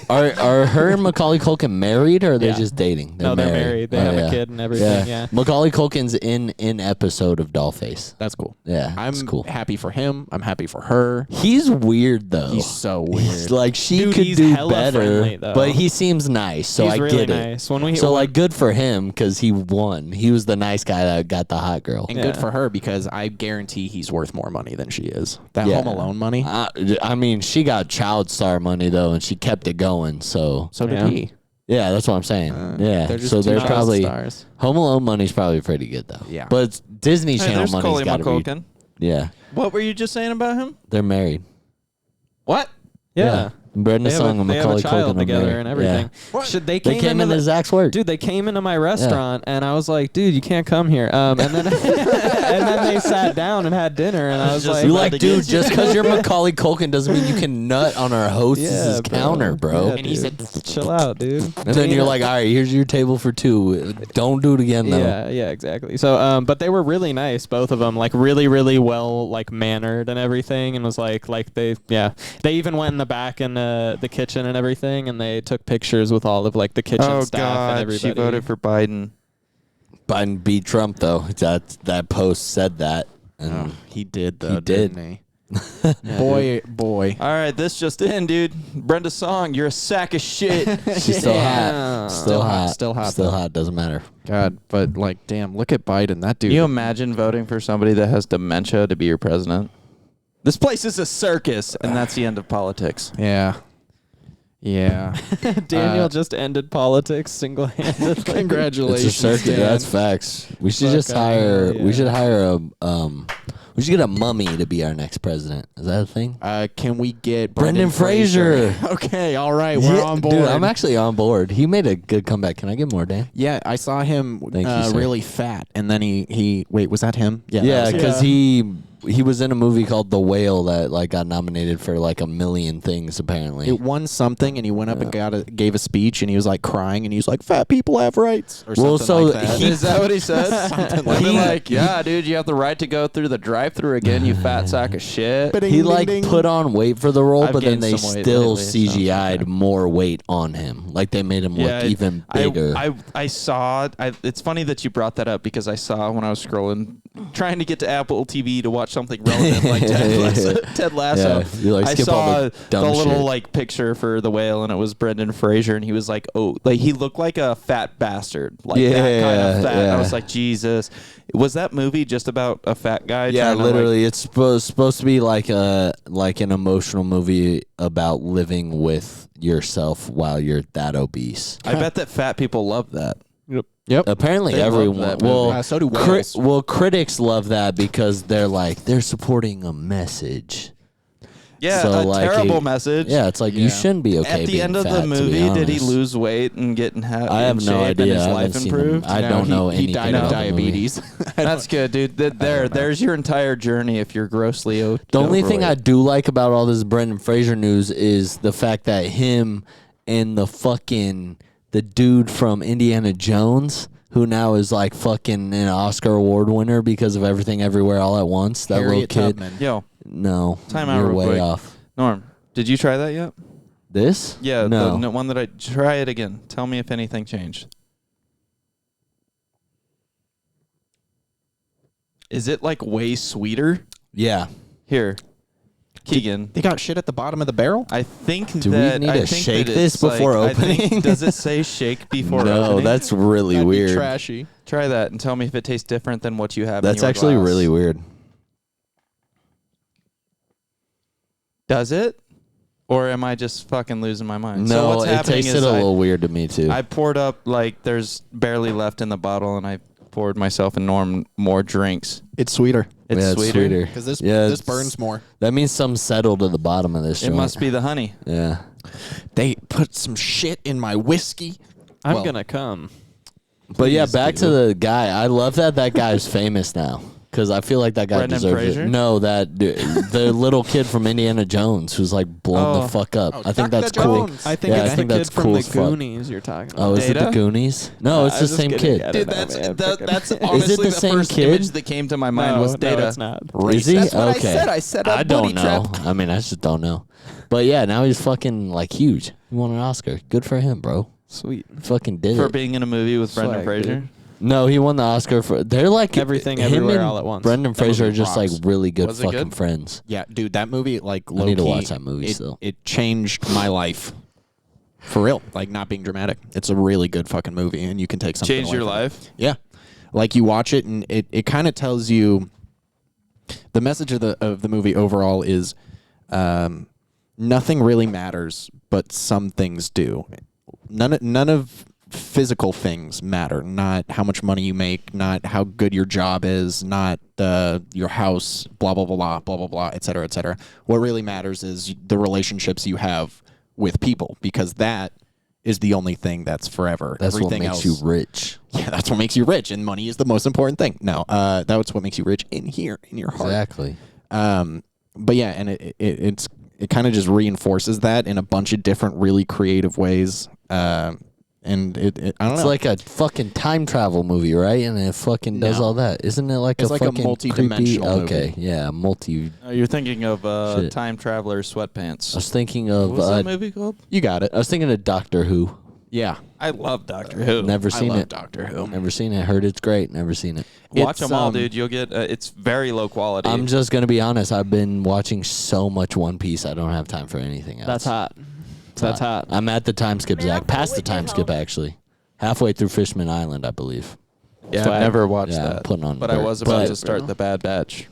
Are her and Macaulay Culkin married or are they Yeah. just dating? No, they're married. They Oh, have yeah. a kid and everything. Yeah. Macaulay Culkin's in episode of Dollface. that's cool. Yeah, I'm it's cool. happy for him. I'm happy for her. He's weird though. He's so He's weird. like she Dude, could he's do hella better, friendly, though. but he seems nice, so He's I really get it. nice. When we So like, good for him because he won. He was the nice guy that got the hot girl. And Yeah. good for her because I guarantee he's worth more money than she is. That Yeah. Home Alone money. I mean, she got child star money though, and she kept it going. So So did Yeah. he. yeah, that's what I'm saying. yeah, They're just so two they're child probably stars. Home Alone money's probably pretty good though. Yeah. but Disney Hey, Channel there's money's Coley got to be. McCulkin. Yeah, What were you just saying about him? they're married. What? Yeah. Brenda They have, Song a, and they have a Macaulay child Culkin are together married. and everything. Yeah. Should they They came into into Zach's work. Dude, they came into my restaurant and I was like, dude, you can't come here. And then and then they sat down and had dinner and I was Just like, You're about like, to dude, get just because you're Macaulay Culkin doesn't mean you can nut on our hostess's yeah, bro. counter, bro. Yeah, And he dude. said, chill out, dude. And then you're like, all right, here's your table for two. Don't do it again, though. Yeah, exactly. So, but they were really nice, both of them, like really, really well, like mannered and everything, and was like they even went in the back in the kitchen and everything, and they took pictures with all of like the kitchen Oh staff and God, everybody. she voted for Biden. Biden beat Trump, though. That post said that. And oh, he did though. He did. Didn't he? boy. All right, this just in, dude. Brenda Song, you're a sack of shit. she's still Yeah. hot. Still hot. Still hot, Still though. hot. Doesn't matter. God, but like, damn, look at Biden. That dude. Can you imagine voting for somebody that has dementia to be your president? This place is a circus, and that's the end of politics. Yeah. Yeah. Daniel just ended politics single-handedly. Congratulations. It's a circuit. Dan. That's facts. We should Fuck, just hire. yeah. We should hire a. We should get a mummy to be our next president. Is that a thing? Can we get Brendan Fraser. Okay, all right, we're on board. Dude, I'm actually on board. He made a good comeback. Can I get more, Dan? Yeah, I saw him Thank you, sir. really fat, and then he wait, was that him? Yeah, that was him. because he was in a movie called The Whale that like got nominated for like a million things apparently. It won something, and he went up and gave a speech, and he was like crying, and he was like, "Fat people have rights." Or Well, something so like that. he- Is that what he said? Something Like, like like, yeah, dude, you have the right to go through the drive-through again, you fat sack of shit. He like put on weight for the role, I've but then gained they some weight still lately, so- CGI'd more weight on him. Like they made him look even bigger. I saw. It's funny that you brought that up because I saw when I was scrolling, trying to get to Apple TV to watch something relevant like Ted Lasso. Yeah, you, like, I skip all saw the dumb little shit. like picture for the whale, and it was Brendan Fraser, and he was like, oh, like he looked like a fat bastard, like that kind of fat. And I was like, Jesus, was that movie just about a fat guy? Yeah, trying to, literally, it's supposed to be like an emotional movie about living with yourself while you're that obese. I bet that fat people love that. Yep. Apparently, They love everyone. that Well, movie. So do whales. critics love that because they're like they're supporting a message. Yeah, So, a like, terrible message. Yeah, it's like you shouldn't be okay. At the being end of fat, the to be movie, did he honest. lose weight and get in I have in no shape idea. and his I life haven't seen him. improved? I don't know anything He died about of the movie. diabetes. That's good, dude. There's your entire journey if you're grossly The only thing I do like about all this Brendan Fraser news is the fact that him and the dude from Indiana Jones, who now is like fucking an Oscar award winner because of Everything Everywhere All at Once. That Harriet little kid. Tubman. Yo, No, Time out you're real way quick. off. Norm, did you try that yet? This? Yeah, No. the one that I try it again. Tell me if anything changed. Is it like way sweeter? Yeah. Here, Keegan. They got shit at the bottom of the barrel? I think Do we that need I to think shake that this it's like- before I think- opening? does it say shake before No, opening? that's really That'd be weird. trashy. Try that and tell me if it tastes different than what you have. That's in your actually glass. really weird. Does it? Or am I just fucking losing my mind? so No, what's it happening tasted is a little weird to me too. I poured up like there's barely left in the bottle, and I poured myself and Norm more drinks. It's sweeter. It's yeah, sweeter. Because this it's- burns more. That means some settled to the bottom of this It joint. must be the honey. Yeah. They put some shit in my whiskey. I'm Well, gonna come. But yeah, Please back do. to the guy. I love that guy's famous now. Because I feel like that guy Brendan deserves Fraser? it. No, the little kid from Indiana Jones who's like blown Oh. the fuck up. Oh, I think Dr. that's cool. Jones. I think Yeah, it's I think the that's kid from cool the as fuck. Goonies you're talking about. Oh, is it the Data? Goonies? No, it's I the was just same kidding. kid. I Dude, don't know, man. that's Freaking- honestly the the same first kid? image that came to my mind was Data. No, it's not. Is he? That's what Okay. I said. I don't booty know. trap. I mean, I just don't know. But yeah, now he's fucking like huge. He won an Oscar. Good for him, bro. Sweet. Fucking did For it. being in a movie with Brendan Swag, Fraser. dude. No, he won the Oscar for. They're like Everything, him Everywhere, and All at Once. Brendan That Fraser are movie just rocks. like really good Was it fucking good? friends. Yeah, dude, that movie, like, I need to low-key, watch that movie still. It changed my life. For real. Like, not being dramatic. It's a really good fucking movie, and you can take something Changed away your from it. life? Yeah. Like, you watch it, and it kind of tells you... The message of the movie overall is nothing really matters, but some things do. None of physical things matter. Not how much money you make, not how good your job is, not your house, blah, blah, blah, blah, blah, blah, blah, et cetera, et cetera. What really matters is the relationships you have with people, because that is the only thing that's forever. That's Everything what makes else, you rich. Yeah, that's what makes you rich, and money is the most important thing. No, that's what makes you rich in here, in your heart. Exactly. But yeah, and it kind of just reinforces that in a bunch of different, really creative ways. And I don't It's know. like a fucking time travel movie, right? And it fucking does No. all that. Isn't it like It's a like a fucking multi-dimensional creepy? movie. Okay, yeah, multi. You're thinking of Shit. Time Traveler I Sweatpants. was thinking What of. was that movie called? You got it. I was thinking of Doctor Who. Yeah. I love Doctor Who. Never I seen love it. Doctor Who. Never seen it. Heard it's great. Never seen it. Watch It's, them all, dude. You'll get. It's very low quality. I'm just gonna be honest. I've been watching so much One Piece. I don't have time for anything else. That's hot. It's That's hot. I'm at the time skip, Zach. Past the time skip, actually. Halfway through Fishman Island, I believe. yeah, I've Swag. never watched Yeah, I'm that. putting on but I dirt. was about But- to start the Bad Batch.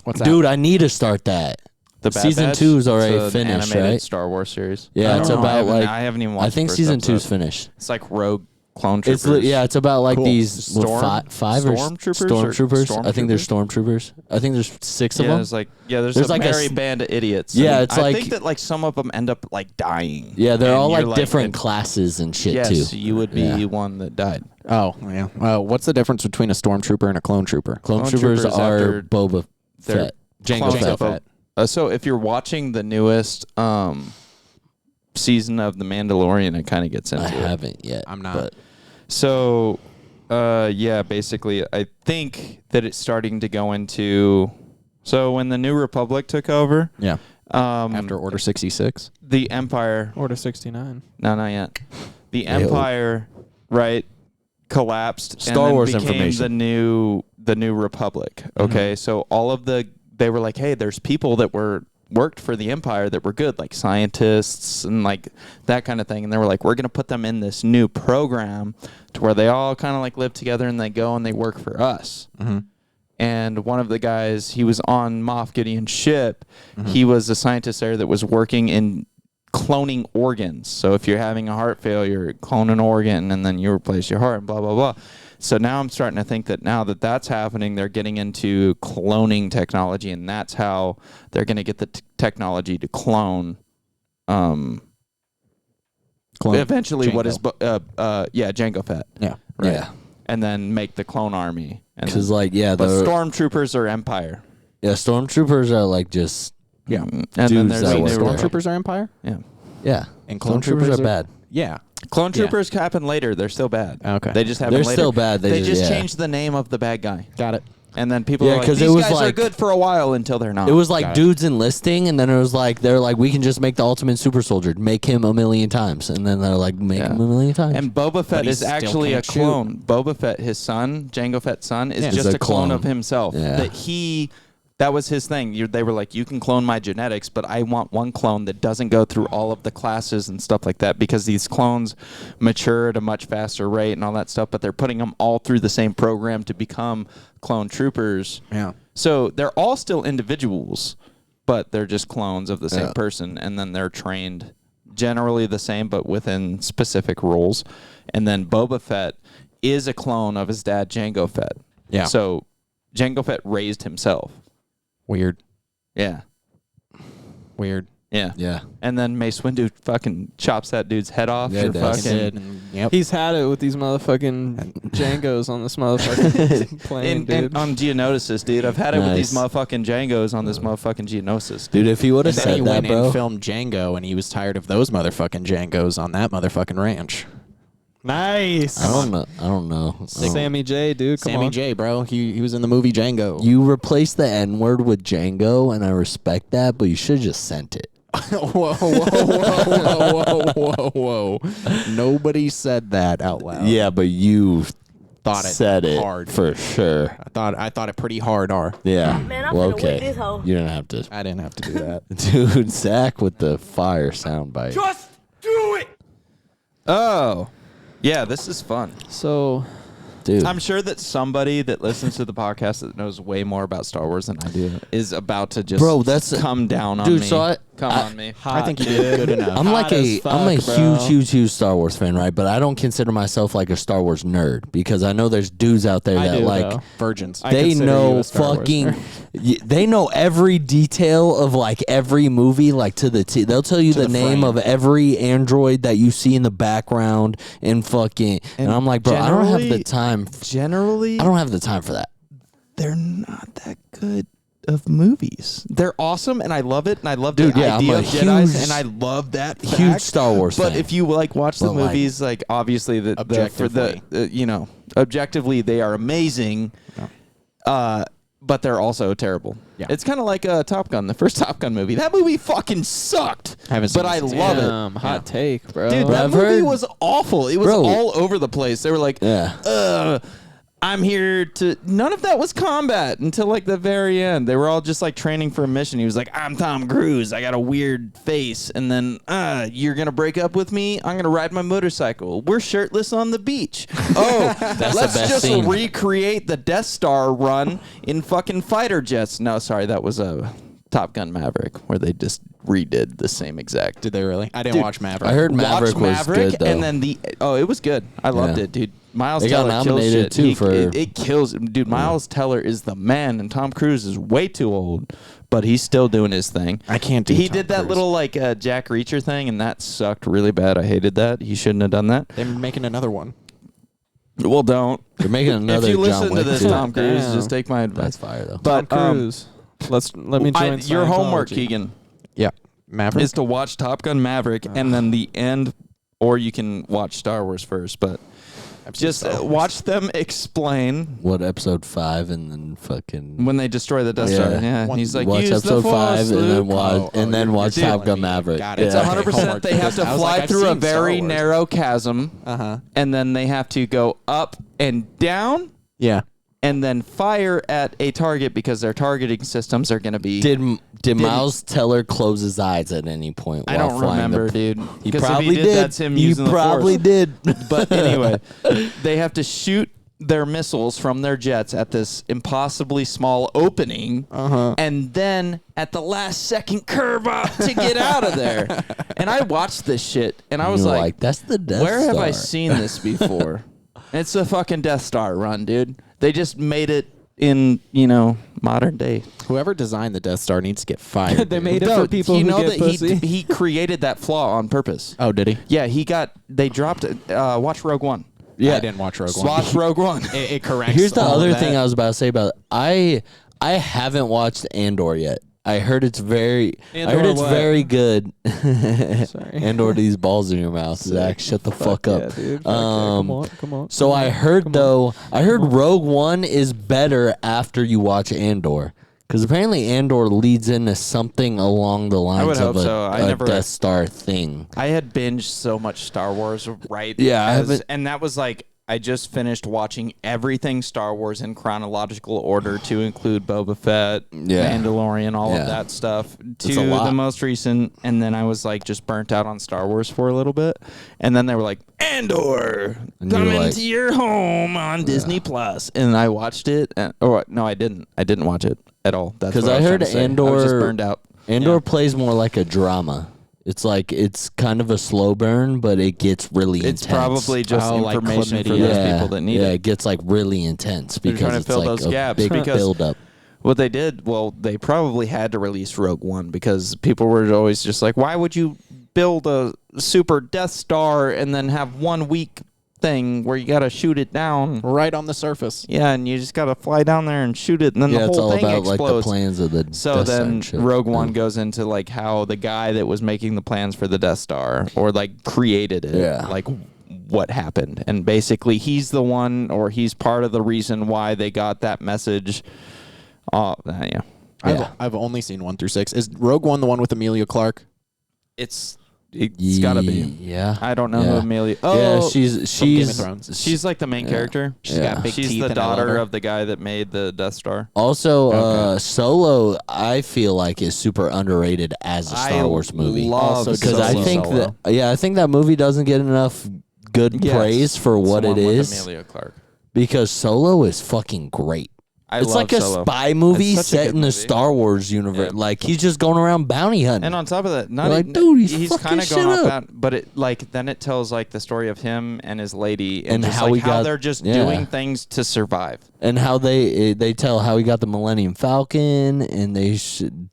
What's that? Dude, I need to start that. The Bad Season Batch? 2's already It's an finished, animated right? Star Wars series. Yeah, I it's don't know. about like. I haven't even watched. I think the first season 2's episode. finished. It's like Rogue Clone Troopers. Yeah, it's about like Cool. these Storm- five or Stormtroopers or stormtroopers. I think there's stormtroopers. I think there's 6 of Yeah, them. there's like there's There's a like a merry s- band of idiots. Yeah, And it's I like- think that like some of them end up like dying. Yeah, they're And all you're like different and- classes and shit Yes, too. you would be Yeah. one that died. Oh, yeah. What's the difference between a stormtrooper and a clone trooper? Clone Clone troopers troopers are after Boba they're Fett. Jango Clones of Fett. So if you're watching the newest season of The Mandalorian, it kind of gets into I it. haven't yet. I'm not. But So, yeah, basically, I think that it's starting to go into. So when the New Republic took over, Yeah. um, After Order 66. the Empire. Order 69. No, not yet. The Empire, right, collapsed. Star and then Wars became information. the new Republic. Okay, so all of they were like, hey, there's people that worked for the Empire that were good, like scientists and like that kind of thing. And they were like, we're gonna put them in this new program to where they all kind of like live together and they go and they work for us. Mm-hmm. And one of the guys, he was on Moff Gideon's ship. He was a scientist there that was working in cloning organs. So if you're having a heart failure, clone an organ and then you replace your heart and blah, blah, blah. So now I'm starting to think that now that that's happening, they're getting into cloning technology, and that's how they're going to get the technology to clone. Eventually, Jango. what is Jango Fett? Yeah. Right. Yeah. And then make the clone army. Because like but stormtroopers are Empire. Yeah, stormtroopers are like just Yeah, and dudes then there's that the work new there. Stormtroopers are Empire? Yeah, yeah, And stormtroopers are bad. Yeah. clone troopers happen later. They're still bad. Okay. They just happen They're later. still bad. They just yeah. changed the name of the bad guy. Got it. And then people Yeah, are like, 'cause these it was guys are like- good for a while until they're not. It was like Got it. dudes enlisting, and then it was like they're like, we can just make the ultimate super soldier, make him a million times, and then they're like, make him a million times. And Boba Fett he is still actually a can't shoot. clone. Boba Fett, his son, Jango Fett's son, is Yeah. just Is a clone of clone. himself. Yeah. That was his thing. They were like, you can clone my genetics, but I want one clone that doesn't go through all of the classes and stuff like that, because these clones mature at a much faster rate and all that stuff, but they're putting them all through the same program to become clone troopers. Yeah. So they're all still individuals, but they're just clones of the same Yeah. person, and then they're trained generally the same, but within specific roles. And then Boba Fett is a clone of his dad, Jango Fett. Yeah. So Jango Fett raised himself. Weird. Yeah. Weird. Yeah. yeah, And then Mace Windu fucking chops that dude's head off. Yeah, he for does. fucking Yep. He's had it with these motherfucking Django's on this motherfucking plane, dude. on Geonosis, dude. I've had it with these Nice. motherfucking Jangos on this motherfucking Geonosis. dude. If he would have And then he said that, went bro, and filmed Django, and he was tired of those motherfucking Djangos on that motherfucking ranch. Nice. I don't know. I don't know. Sammy J, dude. Come Sammy on. J, bro. He was in the movie Django. You replaced the N word with Django, and I respect that, but you should have just sent it. whoa, whoa. Nobody said that out loud. Yeah, but you Thought it said it hard. for sure. I thought it pretty hard, R. Yeah. Man, I'm well, finna whip okay. this hoe. You didn't have to. I didn't have to do that. Dude, Zach with the fire soundbite. Oh. Yeah, this is fun. So, Dude. I'm sure that somebody that listens to the podcast that knows way more about Star Wars than I do is about to just Bro, that's- come down on Dude, me. so come on me. I think you did good enough. I'm like Hot as I'm a fuck, bro. huge Star Wars fan, right? But I don't consider myself like a Star Wars nerd, because I know there's dudes out there I that do, like though. Virgins. I they consider you know a Star Wars fucking nerd. they know every detail of like every movie, like to the T. They'll tell you To the the name frame. of every android that you see in the background and fucking and I'm like, bro, I don't have the generally- time. Generally, I don't have the time for that. they're not that good of movies. They're awesome, and I love it, and I love Dude, the yeah, I'm idea a of Jedi's, huge- and I love that Huge fact. Star Wars But fan. if you like watch the But, like- movies, like obviously for the Objectively. objectively they are amazing. But they're also terrible. Yeah. It's kind of like Top Gun, the first Top Gun movie. That movie fucking sucked. Haven't seen but it I since love it. Damn, hot take, bro. Dude, Bro, that I've movie heard- was awful. It was Bro. all over the place. They were like, Yeah. I'm here to. None of that was combat until like the very end. They were all just like training for a mission. He was like, I'm Tom Cruise. I got a weird face. And then, you're going to break up with me? I'm going to ride my motorcycle. We're shirtless on the beach. Oh, the let's best just scene. recreate the Death Star run in fucking fighter jets. No, sorry. That was a Top Gun Maverick where they just redid the same exact. Did they really? I didn't Dude, watch Maverick. I heard Maverick Watch was good though. and then it was good. I loved Yeah. it, dude. Miles They got Teller kills nominated, shit. too, for- it kills, dude. Miles Teller is the man, and Tom Cruise is way too old, but he's still doing his thing. I can't do He Tom did that Cruise. little like Jack Reacher thing, and that sucked really bad. I hated that. He shouldn't have done that. They're making another one. Well, don't. They're making another If you John listen to Wick this, too. Tom Cruise, Damn. just take my advice. That's fire though. But Tom Cruise. Let me join your homework, Scientology. Keegan, Yeah. Maverick. is to watch Top Gun Maverick, and then the end, or you can watch Star Wars first, but. Just watch them explain What, episode 5 and then fucking when they destroy the Death Star. Yeah. Yeah, One- he's like, watch use episode the 5 Force, and then Luke. watch you're watch telling Top Gun me. Maverick. Got it. It's Yeah. 100%. Homework, They have because to I was fly like, I've through a seen Star very Wars. narrow chasm, and then they have to go up and down, Yeah. and then fire at a target because their targeting systems are going to be. Did Miles Teller close his eyes at any point? I while don't flying remember, the, dude. He 'Cause if probably did. did. That's him he using the probably Force. did. But anyway, they have to shoot their missiles from their jets at this impossibly small opening, and then at the last second curve up to get out of there. And I watched this shit, and I was You're like, that's the Death where have I Star. seen this before? It's a fucking Death Star run, dude. They just made it in, modern day. Whoever designed the Death Star needs to get fired. They dude. made it for people who get pussy. He created that flaw on purpose. Oh, did he? Yeah, they dropped it. Watch Rogue One. Yeah, I didn't watch Rogue One. Watch Rogue One. It corrects. Here's the all other of that. thing I was about to say about it. I haven't watched Andor yet. I heard it's very what? very good. Sorry. Andor, these balls in your mouth, Zach. Shut the fuck up. Yeah, dude. Come on. So I heard Rogue One is better after you watch Andor. Because apparently Andor leads into something along the lines of a Death Star thing. I had binged so much Star Wars and that was like, I just finished watching everything Star Wars in chronological order to include Boba Fett, Mandalorian, all of that stuff, to the most recent, and then I was like just burnt out on Star Wars for a little bit, and then they were like, Andor, coming to your home on Disney Plus, and I watched it, no, I didn't watch it at all. That's because I heard Andor, I was just burned out. Andor plays more like a drama. It's kind of a slow burn, but it gets really intense. It's probably just information for those people that need it. Yeah, it gets like really intense because trying to it's fill like those a gaps big because build up. What they did, they probably had to release Rogue One because people were always just like, why would you build a super Death Star and then have 1 week thing where you got to shoot it down right on the surface? Yeah, and you just got to fly down there and shoot it, and then the whole thing explodes. Yeah, it's all about like the plans of the So Death Star then Rogue One goes into like how the guy that was making the plans for the Death Star or like created it, like what happened, and basically he's the one, or he's part of the reason why they got that message. I've only seen 1 through 6. Is Rogue One the one with Emilia Clarke? It's gotta be. Yeah. I don't know who Amelia. Yeah, she's Game of Thrones. She's like the main character. She's got big She's teeth. the daughter of the guy that made the Death Star. Also, Solo, I feel like is super underrated as a Star Wars movie. Because I think I think that movie doesn't get enough good praise for what it is. Amelia Clarke. Because Solo is fucking great. It's like a spy movie set in the Star Wars universe. Yeah. Like he's just going around bounty hunting. And on top of that, he's kind of going off that, but then it tells like the story of him and his lady and how they're just doing things to survive. And how they tell how he got the Millennium Falcon, and they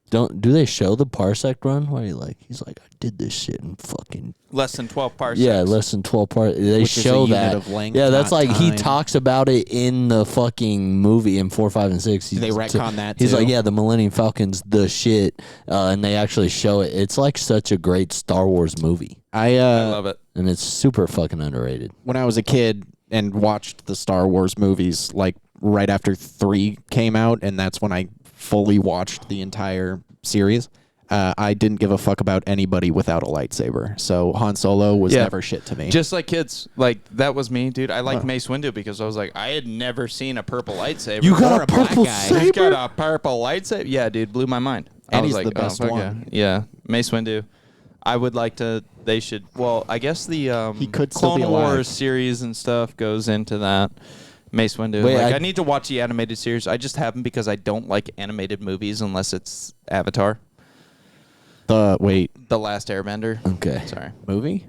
do they show the parsec run where he's like, I did this shit in fucking less than 12 parsecs. Yeah, less than 12 parsecs. They show that. Of length, yeah, that's like time. he talks about it in the fucking movie in 4, 5, and 6. They retcon that. He's too. like, yeah, the Millennium Falcon's the shit, and they actually show it. It's like such a great Star Wars movie. I love it, and it's super fucking underrated. When I was a kid and watched the Star Wars movies, like right after 3 came out, and that's when I fully watched the entire series. I didn't give a fuck about anybody without a lightsaber. So Han Solo was never shit to me. Just like kids, like that was me, dude. I liked Mace Windu because I was like, I had never seen a purple lightsaber. You got a purple saber? He's got a purple lightsaber? Yeah, dude, blew my mind. And I was he's like, the best one. Yeah, Mace Windu. I would like to. They should. Well, I guess the he could still Clone be alive. Wars series and stuff goes into that. Mace Windu. Wait, I need to watch the animated series. I just haven't because I don't like animated movies unless it's Avatar. The Last Airbender. Okay. Sorry. movie?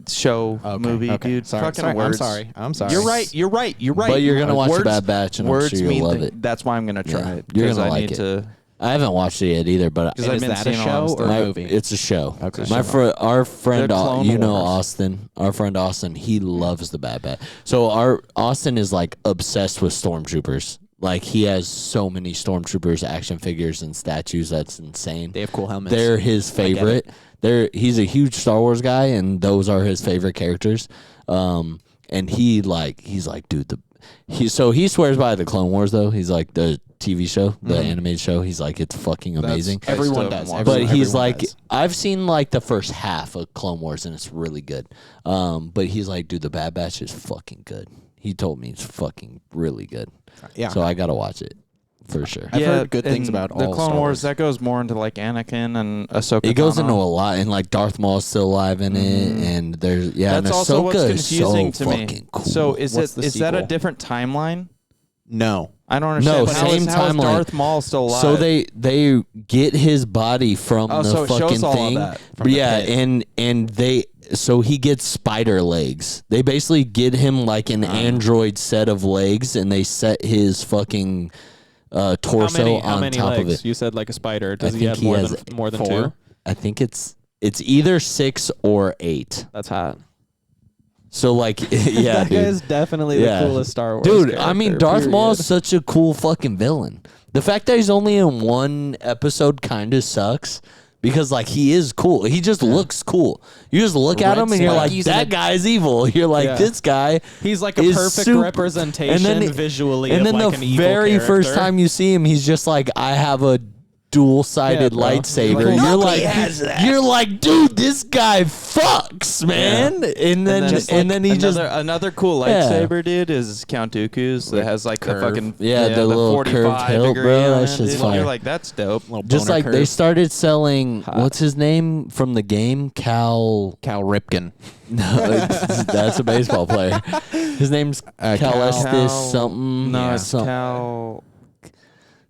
Show, movie, dude. Sorry. Fucking words. I'm sorry. You're right. But you're going to watch words, The Bad Batch, and I'm sure you'll love it. That's why I'm going to try it. You're going to I like need it. I haven't watched it yet either, but I've is been that a seeing show or a movie? It's a show. Okay. Our friend, Clone you know Wars. Austin. Our friend Austin, he loves The Bad Batch. So Austin is like obsessed with stormtroopers. Like he has so many stormtroopers action figures and statues. That's insane. They have cool helmets. They're his favorite. He's a huge Star Wars guy, and those are his favorite characters. And he's like, dude, he swears by the Clone Wars though. He's like the TV show, the animated show. He's like, it's fucking amazing. Everyone does. But he's like, I've seen like the first half of Clone Wars, and it's really good. But he's like, dude, the Bad Batch is fucking good. He told me it's fucking really good. Yeah. So I gotta watch it for sure. I've heard good things about all the Clone Star Wars. That goes more into like Anakin and Ahsoka. It goes Tano. into a lot, and like Darth Maul is still alive in it, and there's That's and also what's Ahsoka confusing is so to me. fucking cool. So is What's the that a sequel? different timeline? No. I don't understand. No, How same is timeline. Darth Maul still alive? So they get his body from the so it fucking shows all of thing. that from the pit. and they so he gets spider legs. They basically get him like an android set of legs, and they set his fucking torso how on many top legs? of it. You said like a spider. Does I he think have he has more than 4? 2? I think it's either 6 or 8. That's hot. So like, yeah, That dude. guy's definitely Yeah. the coolest Star Wars Dude, I mean, character, Darth Maul period. is such a cool fucking villain. The fact that he's only in one episode kind of sucks because, like, he is cool. He just looks cool. You just look at him and you're like, that guy's evil. You're like, Yeah. this guy. He's like a is perfect super- representation visually and of then like the an evil very character. first time you see him, he's just like, I have a dual-sided Yeah, bro. lightsaber. Like, You're like, dude, this guy fucks, man. And then he just another cool Yeah. lightsaber, dude, is Count Dooku's that has like curve. the fucking the little 45 curved hilt, degree bro. on That it, shit's dude. fire. You're like, that's dope. just like they started selling what's his name from the game, Cal. Cal Ripken. No, that's a baseball player. His name's Cal Estes something. No, Yeah. it's Cal.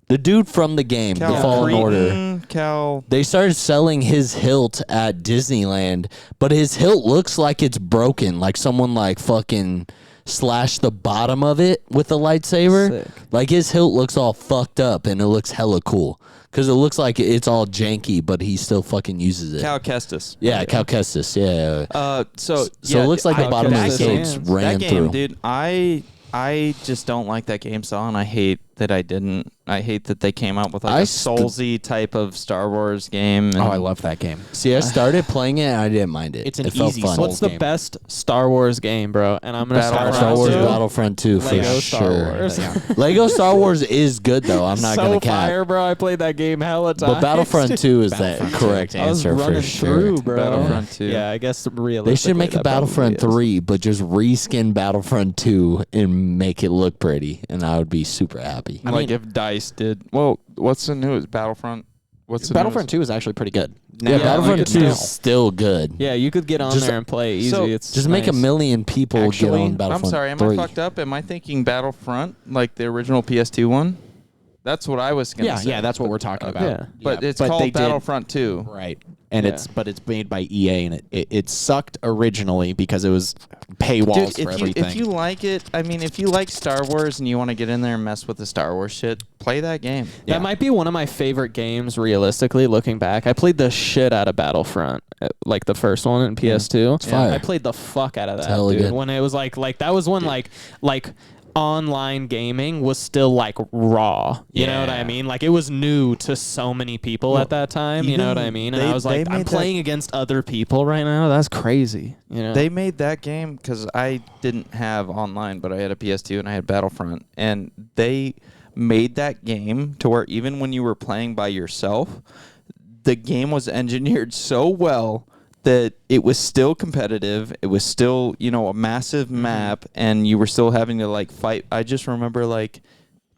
The dude from the game, Cal The Fallen Order. Cretan, Cal. They started selling his hilt at Disneyland, but his hilt looks like it's broken, like someone like fucking slashed the bottom of it with a lightsaber. Sick. Like his hilt looks all fucked up, and it looks hella cool because it looks like it's all janky, but he still fucking uses it. Cal Kestis. Yeah, Cal Kestis. Yeah. So So it looks like the bottom of that his game- hilts ran that game, through. dude. I just don't like that game style, and I hate that I didn't. I hate that they came out with like a Soulsy type of Star Wars game. And Oh, I love that game. See, I started playing it and I didn't mind it. It's an it felt easy fun. Souls What's the game. best Star Wars game, bro? And I'm gonna Battlefront Star Wars 2? Battlefront 2 for Lego Star sure. Wars. Lego Star Wars is good though. I'm not so gonna cap. fire, bro. I played that game hella times. But Battlefront 2 is Battlefront that 2. correct I was answer running for sure. through, bro. Battlefront 2. Yeah, I guess realistically They should make a that probably Battlefront is. 3, but just reskin Battlefront 2 and make it look pretty, and I would be super happy. I like mean- if DICE did. Well, what's the newest Battlefront? What's the Battlefront newest? 2 is actually pretty good. Yeah, Now- Battlefront you 2 could is still good. Yeah, you could get on Just- there and play easy. so, It's Just make a nice. million people Actually, get on Battlefront I'm sorry, am 3. I fucked up? Am I thinking Battlefront, like the original PS2 one? That's what I was gonna Yeah, say. yeah, that's what we're talking about. Yeah. But Yeah, it's they called did- Battlefront 2. Right. And Yeah. it's made by EA, and it sucked originally because it was paywalls Dude, for if you, everything. if you like it, I mean, if you like Star Wars and you want to get in there and mess with the Star Wars shit, play that game. Yeah. That might be one of my favorite games, realistically, looking back. I played the shit out of Battlefront, like the first one in PS2. It's fire. I played the fuck out of that, hella dude. good. When it was like that was when like online gaming was still like raw. You know what I Yeah. mean? Like it was new to so many people at that time. You know what I mean? And I was like, I'm playing against other people right now. That's crazy. You know? They made that game because I didn't have online, but I had a PS2 and I had Battlefront. And they made that game to where even when you were playing by yourself, the game was engineered so well that it was still competitive. It was still, a massive map, and you were still having to like fight. I just remember like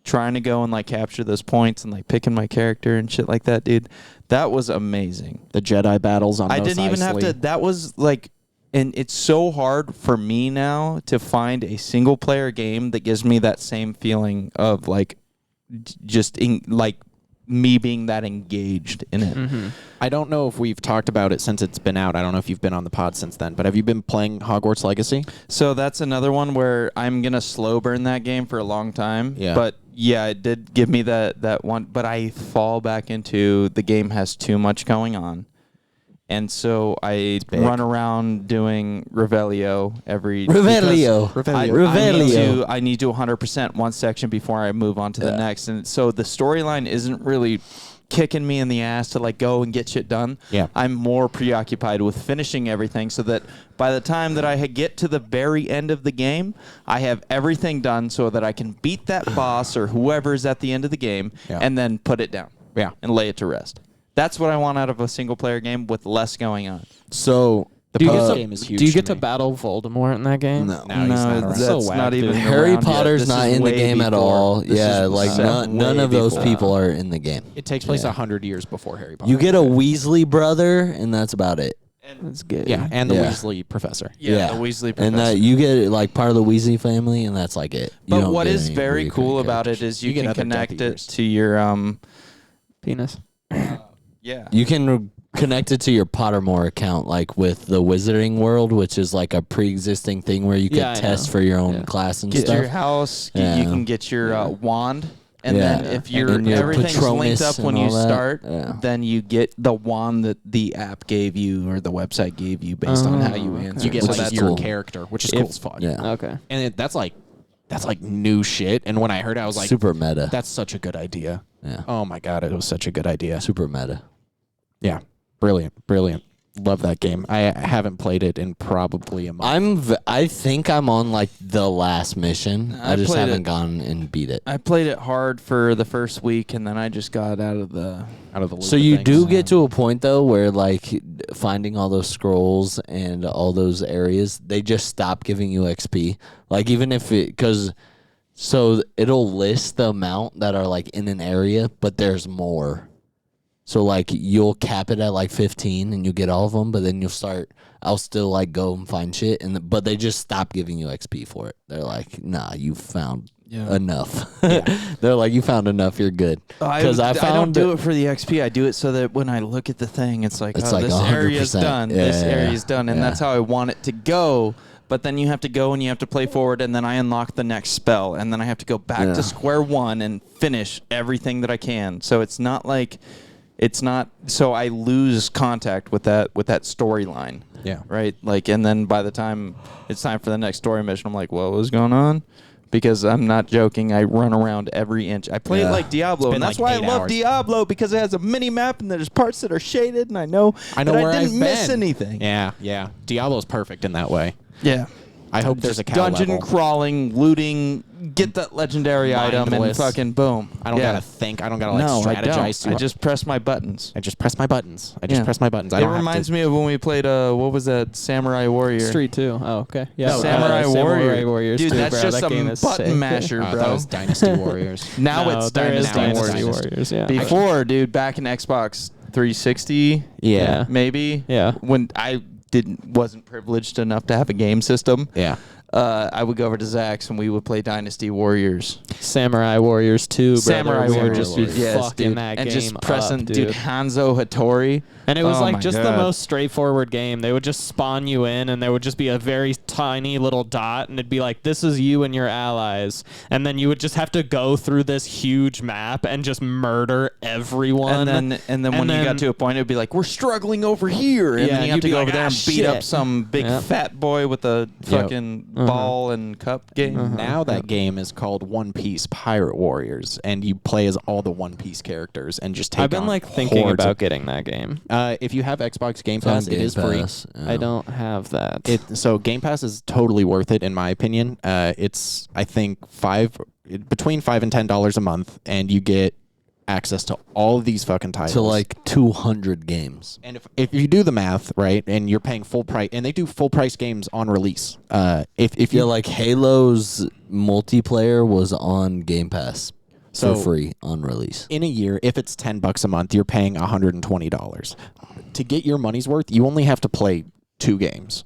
trying to go and like capture those points and like picking my character and shit like that, dude. That was amazing. the Jedi battles on I Mos didn't even have Eisley. to. That was like, and it's so hard for me now to find a single player game that gives me that same feeling of like, like me being that engaged in it. Mm-hmm. I don't know if we've talked about it since it's been out. I don't know if you've been on the pod since then, but have you been playing Hogwarts Legacy? So that's another one where I'm gonna slow burn that game for a long time. Yeah. But yeah, it did give me that one. But I fall back into the game has too much going on. And so I big. run around doing Revelio Revelio. Revelio. I need to 100% one section before I move on to the next. And so the storyline isn't really kicking me in the ass to like go and get shit done. Yeah. I'm more preoccupied with finishing everything so that by the time that I get to the very end of the game, I have everything done so that I can beat that boss or whoever's at the end of the game and then put it down. Yeah. And lay it to rest. That's what I want out of a single player game with less going on. So The Do you, post get game is huge. do you for get to me. battle Voldemort in that game? No. No, he's not around. that's So whack, not dude. even Harry around yet. Potter's This not is in the way game at before. all. This Yeah, is like none way of those before. people are in the game. It takes place Yeah. 100 years before Harry Potter. You get a Weasley brother, and that's about it. That's good. Yeah, and the Yeah. Weasley professor. Yeah, the Weasley and professor. that you get like part of the Weasley family, and that's like it. You But don't what get is any very recurring cool about characters. it is You you get can other connect Death it Eaters. to your Penis. You can connected to your Pottermore account, like with the Wizarding World, which is like a pre-existing thing where you Yeah, can I test know. for your own Yeah. class and Get stuff. your house. You Yeah. can get your wand. And Yeah. then if And your everything's linked Patronus up when and you all that. start, Yeah. then you get the wand that the app gave you or the website gave you based on how you okay. answer. You get Which like is your cool. character, which is cool as fuck. Yeah. Okay. And that's like new shit. And when I heard it, I was like, Super meta. that's such a good idea. Yeah. Oh my god, it was such a good idea. Super meta. Yeah, brilliant. Love that game. I haven't played it in probably a month. I think I'm on like the last mission. I I just played haven't it. gone and beat it. I played it hard for the first week, and then I just got out of the. Out of the loop So of you things. do get to a point though where like finding all those scrolls and all those areas, they just stop giving you XP. Like even if so it'll list the amount that are like in an area, but there's more. So like you'll cap it at like 15 and you get all of them, but then I'll still like go and find shit, but they just stop giving you XP for it. They're like, nah, you found enough. They're like, you found enough, you're good. Because I don't do it for the XP. I do it so that when I look at the thing, it's like, It's oh, like this 100%. area's done. This Yeah. area's done, and Yeah. that's how I want it to go. But then you have to go and you have to play forward, and then I unlock the next spell, and then I have to go back Yeah. to square one and finish everything that I can. So it's not like. It's not so I lose contact with that storyline. Yeah. Right? Like, and then by the time it's time for the next story mission, I'm like, what was going on? Because I'm not joking, I run around every inch. I play it Yeah. like Diablo, It's and been that's like why I 8 love hours. Diablo, because it has a mini map and there's parts that are shaded, and I know I know that where I didn't I've miss been. anything. Yeah. Diablo's perfect in that way. Yeah. I hope there's a cow dungeon level. crawling, looting, get that legendary item, and Mindless. fucking boom. I don't Yeah. gotta think. I don't gotta like No, I strategize. don't. I just press my buttons. I just press my buttons. I Yeah. press my buttons. I It don't have reminds to. me of when we played what was that, Samurai Warrior? Street 2. Oh, okay. Yeah. No, Samurai Warrior. Warriors Dude, too, that's bro. just That game some is button sick. masher, I bro. thought it was Dynasty Warriors. Now No, it's there is Dynasty Dynasty Warriors. Warriors. Yeah. Before, dude, back in Xbox 360, Yeah. maybe. Yeah. When I wasn't privileged enough to have a game system. Yeah. I would go over to Zach's and we would play Dynasty Warriors. Samurai Warriors 2, brother. Samurai We would Warriors, just be yes, fucking dude. that And game just pressing, up, dude, Hanzo Hattori. And it was Oh like my just the God. most straightforward game. They would just spawn you in, and there would just be a very tiny little dot, and it'd be like, this is you and your allies. And then you would just have to go through this huge map and just murder everyone. And then when you got to a point, it would be like, we're struggling over here. And Yeah, then you have you'd to be go like, over there "Ah, and beat up shit." some big Yep. fat boy with a fucking ball and cup game. Now that game is called One Piece Pirate Warriors, and you play as all the One Piece characters and just take I've been on like thinking hordes about of- getting that game. If you have Xbox Game It's on Pass, it Game is free. Pass, yeah. I don't have that. So Game Pass is totally worth it in my opinion. It's I think between $5 and $10 a month, and you get access to all of these fucking titles. To like 200 games. And if you do the math right, and you're paying full price, and they do full price games on release. If you Yeah, like Halo's multiplayer was on Game Pass So- for free on release. in a year, if it's $10 a month, you're paying $120. To get your money's worth, you only have to play 2 games.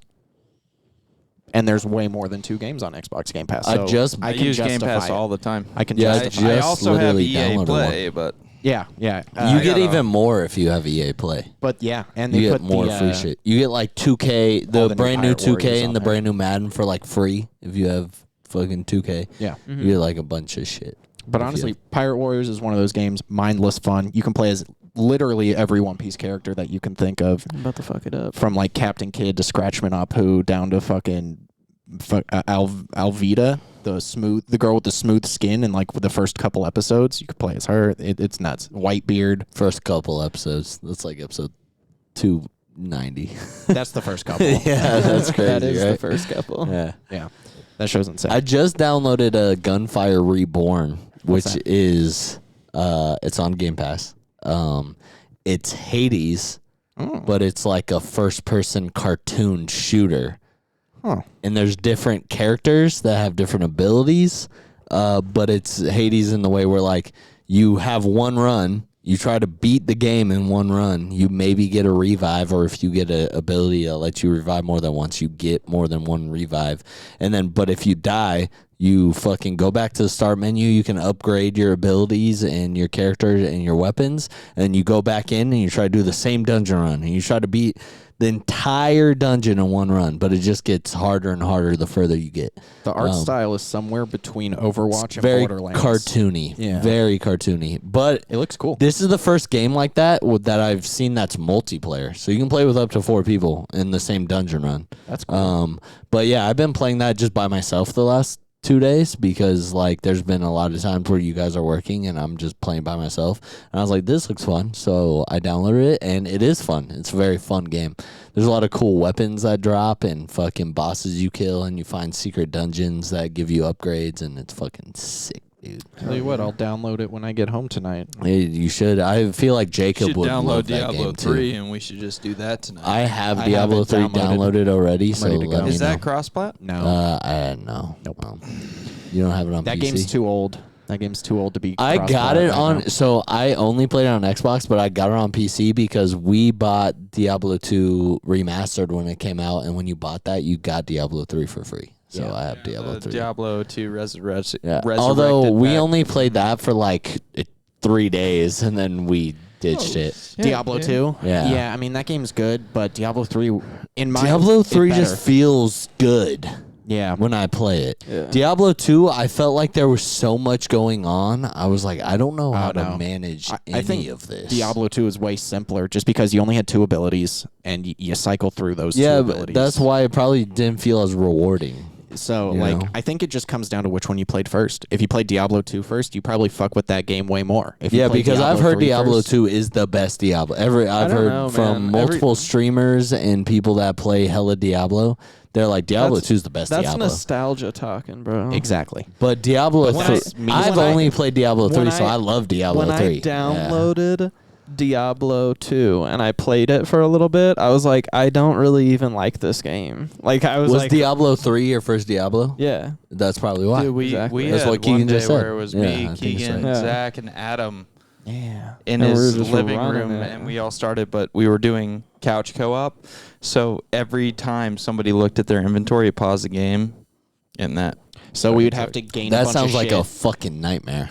And there's way more than 2 games on Xbox Game Pass. So I can use Game justify Pass it. all the time. I can Yeah, justify I it. just also have literally EA downloaded Play, but Yeah. You I get gotta- even more if you have EA Play. But yeah, and You they get put more the, free shit. You get like 2K, all the the new brand new Pirate Warriors 2K on and the there. brand new Madden for like free if you have fucking 2K. Yeah. You get like a bunch of shit. But If honestly, you- Pirate Warriors is one of those games, mindless fun. You can play as literally every One Piece character that you can think of, I'm about to fuck it up. from like Captain Kidd to Scratchman Apu down to fucking Alvita, the girl with the smooth skin in like the first couple episodes. You could play as her. It's nuts. Whitebeard. First couple episodes. That's like episode 290. That's the first couple. Yeah, that's crazy, That is right? the first couple. Yeah. Yeah. That show's insane. I just downloaded a Gunfire Reborn, What's which that? is it's on Game Pass. It's Hades, but it's like a first-person cartoon shooter. Huh. And there's different characters that have different abilities, but it's Hades in the way where like you have one run, you try to beat the game in one run, you maybe get a revive, or if you get an ability that lets you revive more than once, you get more than one revive. And then, but if you die, You fucking go back to the start menu. You can upgrade your abilities and your character and your weapons. And you go back in and you try to do the same dungeon run. And you try to beat the entire dungeon in one run. But it just gets harder and harder the further you get. The art style is somewhere between Overwatch and very Borderlands. Cartoony. Yeah. Very cartoony. But It looks cool. this is the first game like that that I've seen that's multiplayer. So you can play with up to 4 people in the same dungeon run. That's cool. But yeah, I've been playing that just by myself the last 2 days because like there's been a lot of times where you guys are working and I'm just playing by myself. And I was like, this looks fun. So I downloaded it and it is fun. It's a very fun game. There's a lot of cool weapons that drop and fucking bosses you kill and you find secret dungeons that give you upgrades and it's fucking sick, dude. Tell you what, I'll download it when I get home tonight. Hey, you should. I feel like You Jacob should would download love that Diablo game 3, too. and we should just do that tonight. I have I Diablo have it 3 downloaded. downloaded already, so ready to let go. me Is know. that cross-plat? No, No. Nope. You don't have it on that PC? game's too old. That game's too old to be. I got cross-plat it right on. now. So I only played it on Xbox, but I got it on PC because we bought Diablo 2 remastered when it came out, and when you bought that, you got Diablo 3 for free. So I have Diablo 3. Diablo 2 Resurrection. Yeah. Although we only played that for like 3 days, and then we ditched it. Diablo 2. Yeah. Yeah. I mean that game's good, but Diablo 3 in my Diablo is 3 better. just feels good Yeah. when I play it. Diablo 2, I felt like there was so much going on. I was like, I don't know how to no. manage I any think of this. Diablo 2 is way simpler just because you only had 2 abilities and you cycle through those 2 Yeah, abilities. but that's why it probably didn't feel as rewarding. So, You like, know? I think it just comes down to which one you played first. If you played Diablo 2 first, you probably fuck with that game way more. If you Yeah, played because I've heard 3 Diablo first- 2 is the best Diablo. I've don't heard know, from man. multiple streamers and people that play hella Diablo. They're like, Diablo 2 is the best That's Diablo. nostalgia talking, bro. Exactly. But Diablo When 3, I- I've when I- only played Diablo 3, when so I love Diablo When 3. I downloaded Diablo 2 and I played it for a little bit, I was like, I don't really even like this game. Like I was Was like, Diablo 3 your first Diablo? yeah. That's probably why. Dude, we Exactly. we That's had what one Keegan day just said. where it was Yeah, I me, think it's Keegan, right. Yeah. Zach, and Adam Yeah. in And we were his just living running room, it. and we all started, but we were doing couch co-op. So every time somebody looked at their inventory, it paused the game, and that. So we would have to gain a That bunch sounds of like shit. a fucking nightmare.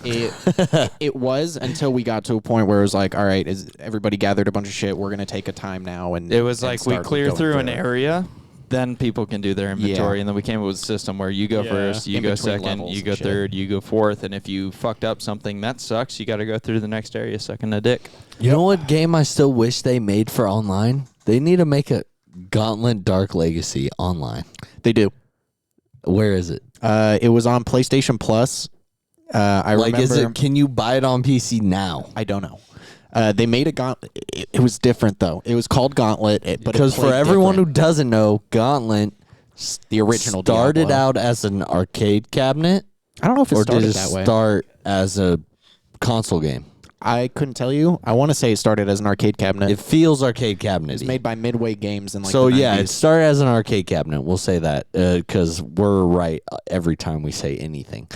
It was until we got to a point where it was like, all right, is everybody gathered a bunch of shit? We're gonna take a time now, and It was and like we start clear going through an it. area, then people can do their inventory, Yeah. and then we came up with a system where you go Yeah. first, you In go between second, levels you and go shit. third, you go fourth, and if you fucked up something, that sucks. You got to go through the next area sucking a dick. You know what game I still wish they made for online? They need to make a Gauntlet Dark Legacy online. They do. Where is it? It was on PlayStation Plus. I Like, remember. is it? Can you buy it on PC now? I don't know. They made a Gauntlet. It was different though. It was called Gauntlet, but Because for everyone who doesn't know, Gauntlet the original started Diablo. out as an arcade cabinet, I don't know if it or did started it that way. start as a console game? I couldn't tell you. I want to say it started as an arcade cabinet. It feels arcade cabinet. It's made by Midway Games in like So the 90s. yeah, it started as an arcade cabinet. We'll say that because we're right every time we say anything.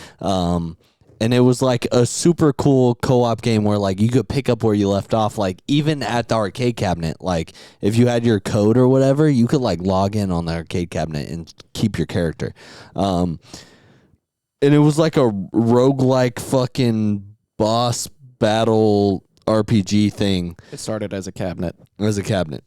And it was like a super cool co-op game where like you could pick up where you left off. Like even at the arcade cabinet, like if you had your code or whatever, you could like log in on the arcade cabinet and keep your character. And it was like a roguelike fucking boss battle RPG thing. It started as a cabinet. As a cabinet.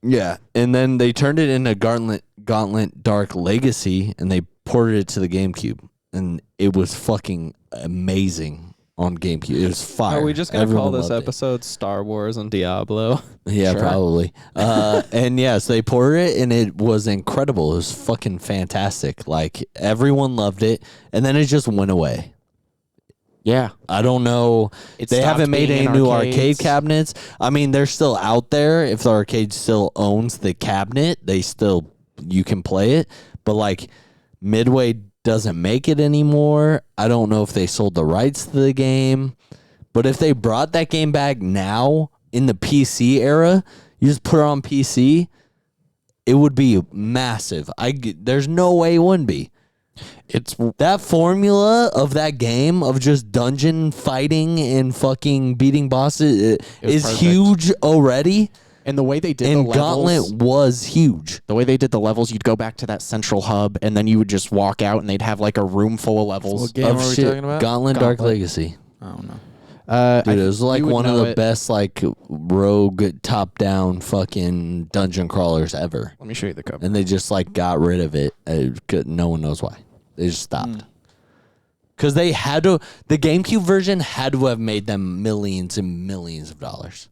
Yeah. And then they turned it into Gauntlet Dark Legacy and they ported it to the GameCube. And it was fucking amazing on GameCube. It was fire. Are we just gonna Everyone call this loved it. episode Star Wars and Diablo? Yeah, Sure. probably. And yes, they ported it and it was incredible. It was fucking fantastic. Like everyone loved it. And then it just went away. Yeah. I don't know. It They stopped haven't made being any in new arcades. arcade cabinets. I mean, they're still out there. If the arcade still owns the cabinet, you can play it. But like Midway doesn't make it anymore. I don't know if they sold the rights to the game. But if they brought that game back now in the PC era, you just put it on PC, it would be massive. There's no way it wouldn't be. It's That formula of that game of just dungeon fighting and fucking beating bosses was is perfect. huge already. And the way they did And the levels, Gauntlet was huge. the way they did the levels, you'd go back to that central hub, and then you would just walk out, and they'd have like a room full of levels. What game of are we shit. talking about? Gauntlet Dark Gauntlet. Legacy. I don't know. Dude, it was like you would one of know the it. best like rogue top-down fucking dungeon crawlers ever. Let me show you the cover. And they just like got rid of it. No one knows why. They just stopped. Because they had to, the GameCube version had to have made them millions and millions of dollars.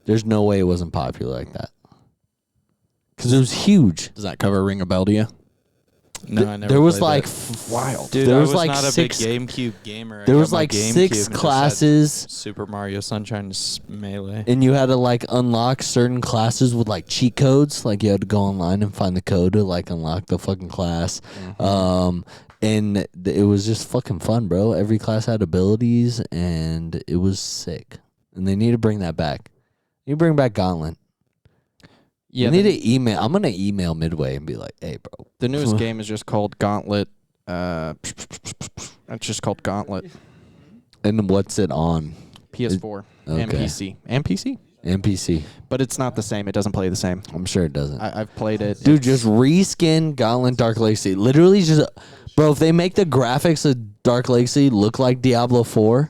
There's no way it wasn't popular like that. Because it was huge. Does that cover ring a bell to you? No, I never. There was played like that. Wild. Dude, there I was was like not a 6 big GameCube gamer. I There got was my like GameCube 6 and just had classes, Super Mario Sunshine Melee. and you had to like unlock certain classes with like cheat codes. Like you had to go online and find the code to like unlock the fucking class. And it was just fucking fun, bro. Every class had abilities, and it was sick. And they need to bring that back. You bring back Gauntlet. Yeah, you need to email. I'm gonna email Midway and be like, "Hey, bro, The newest game is just called Gauntlet. It's just called Gauntlet. and what's it on? PS4 and Okay. PC. And PC. NPC. But it's not the same. It doesn't play the same. I'm sure it doesn't. I've played it. Dude, just reskin Gauntlet Dark Legacy. Literally just, bro, if they make the graphics of Dark Legacy look like Diablo 4,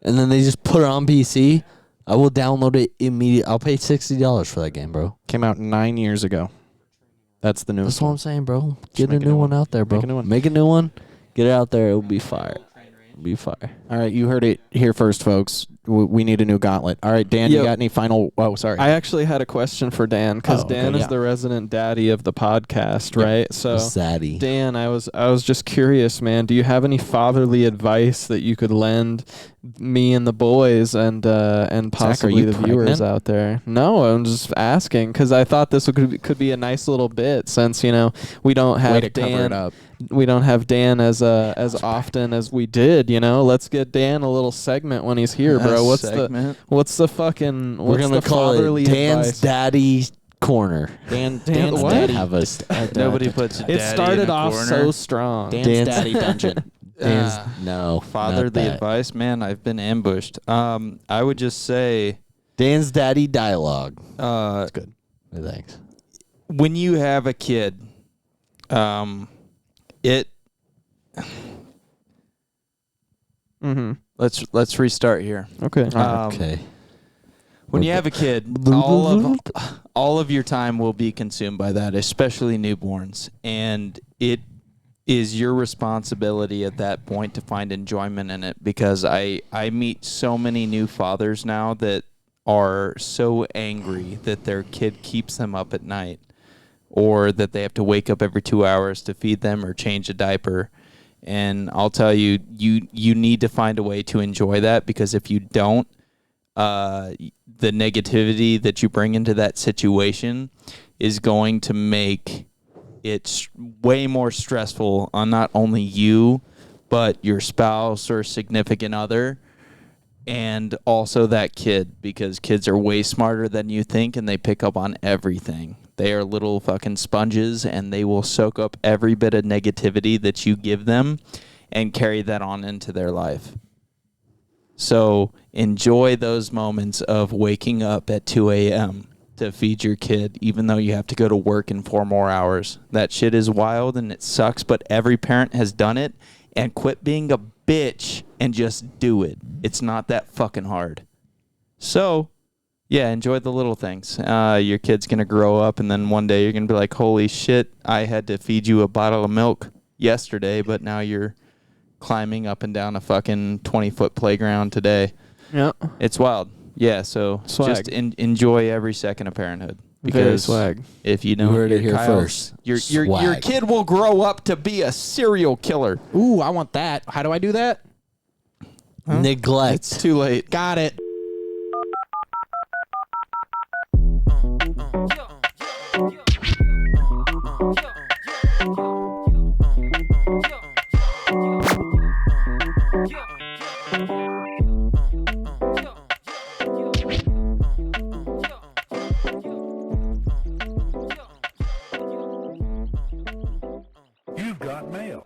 and then they just put it on PC, I will download it immediately. I'll pay $60 for that game, bro. Came out 9 years ago. That's the newest That's what one. I'm saying, bro. Get a make a new new one one. out there, bro. Make a new one. Make a new one. Get it out there. It'll be fire. It'll be fire. All right, you heard it here first, folks. We need a new Gauntlet. All right, Dan, you Yep. got any final... Oh, sorry. I actually had a question for Dan because Oh, okay, Dan is yeah. the resident daddy of the podcast, right? So, Zaddy. Dan, I was just curious, man. Do you have any fatherly advice that you could lend me and the boys and possibly you the viewers pregnant? out there? No, I'm just asking because I thought this could be a nice little bit since we don't Way have to cover it Dan. up. We don't have Dan as often as we did. Let's get Dan a little segment when he's here, bro. What's the fucking We're going to call fatherly it Dan's advice? Daddy Corner. Dan's what? daddy. Have us. Nobody puts daddy It started in a off corner. so strong. Dan's daddy dungeon. Dan's, Ah. no. Fatherly not that. advice, man. I've been ambushed. I would just say, Dan's Daddy dialogue. That's good. Thanks. when you have a kid, it. Mm-hmm. Let's restart here. Okay. Okay. When you have a kid, all of your time will be consumed by that, especially newborns, and it is your responsibility at that point to find enjoyment in it. Because I meet so many new fathers now that are so angry that their kid keeps them up at night, or that they have to wake up every 2 hours to feed them or change a diaper. And I'll tell you, you need to find a way to enjoy that, because if you don't, the negativity that you bring into that situation is going to make it way more stressful on not only you, but your spouse or significant other, and also that kid, because kids are way smarter than you think, and they pick up on everything. They are little fucking sponges, and they will soak up every bit of negativity that you give them and carry that on into their life. So enjoy those moments of waking up at 2 a.m. to feed your kid, even though you have to go to work in 4 more hours. That shit is wild and it sucks, but every parent has done it. And quit being a bitch and just do it. It's not that fucking hard. So, yeah, enjoy the little things. Your kid's going to grow up, and then one day you're going to be like, holy shit, I had to feed you a bottle of milk yesterday, but now you're climbing up and down a fucking 20-foot playground today. Yeah. It's wild. Yeah, so Swag. just enjoy every second of parenthood. Very Because swag. if you don't, heard it here Kyle's- first. Your Swag. kid will grow up to be a serial killer. Ooh, I want that. How do I do that? Neglect. It's too late. Got it. You've got mail.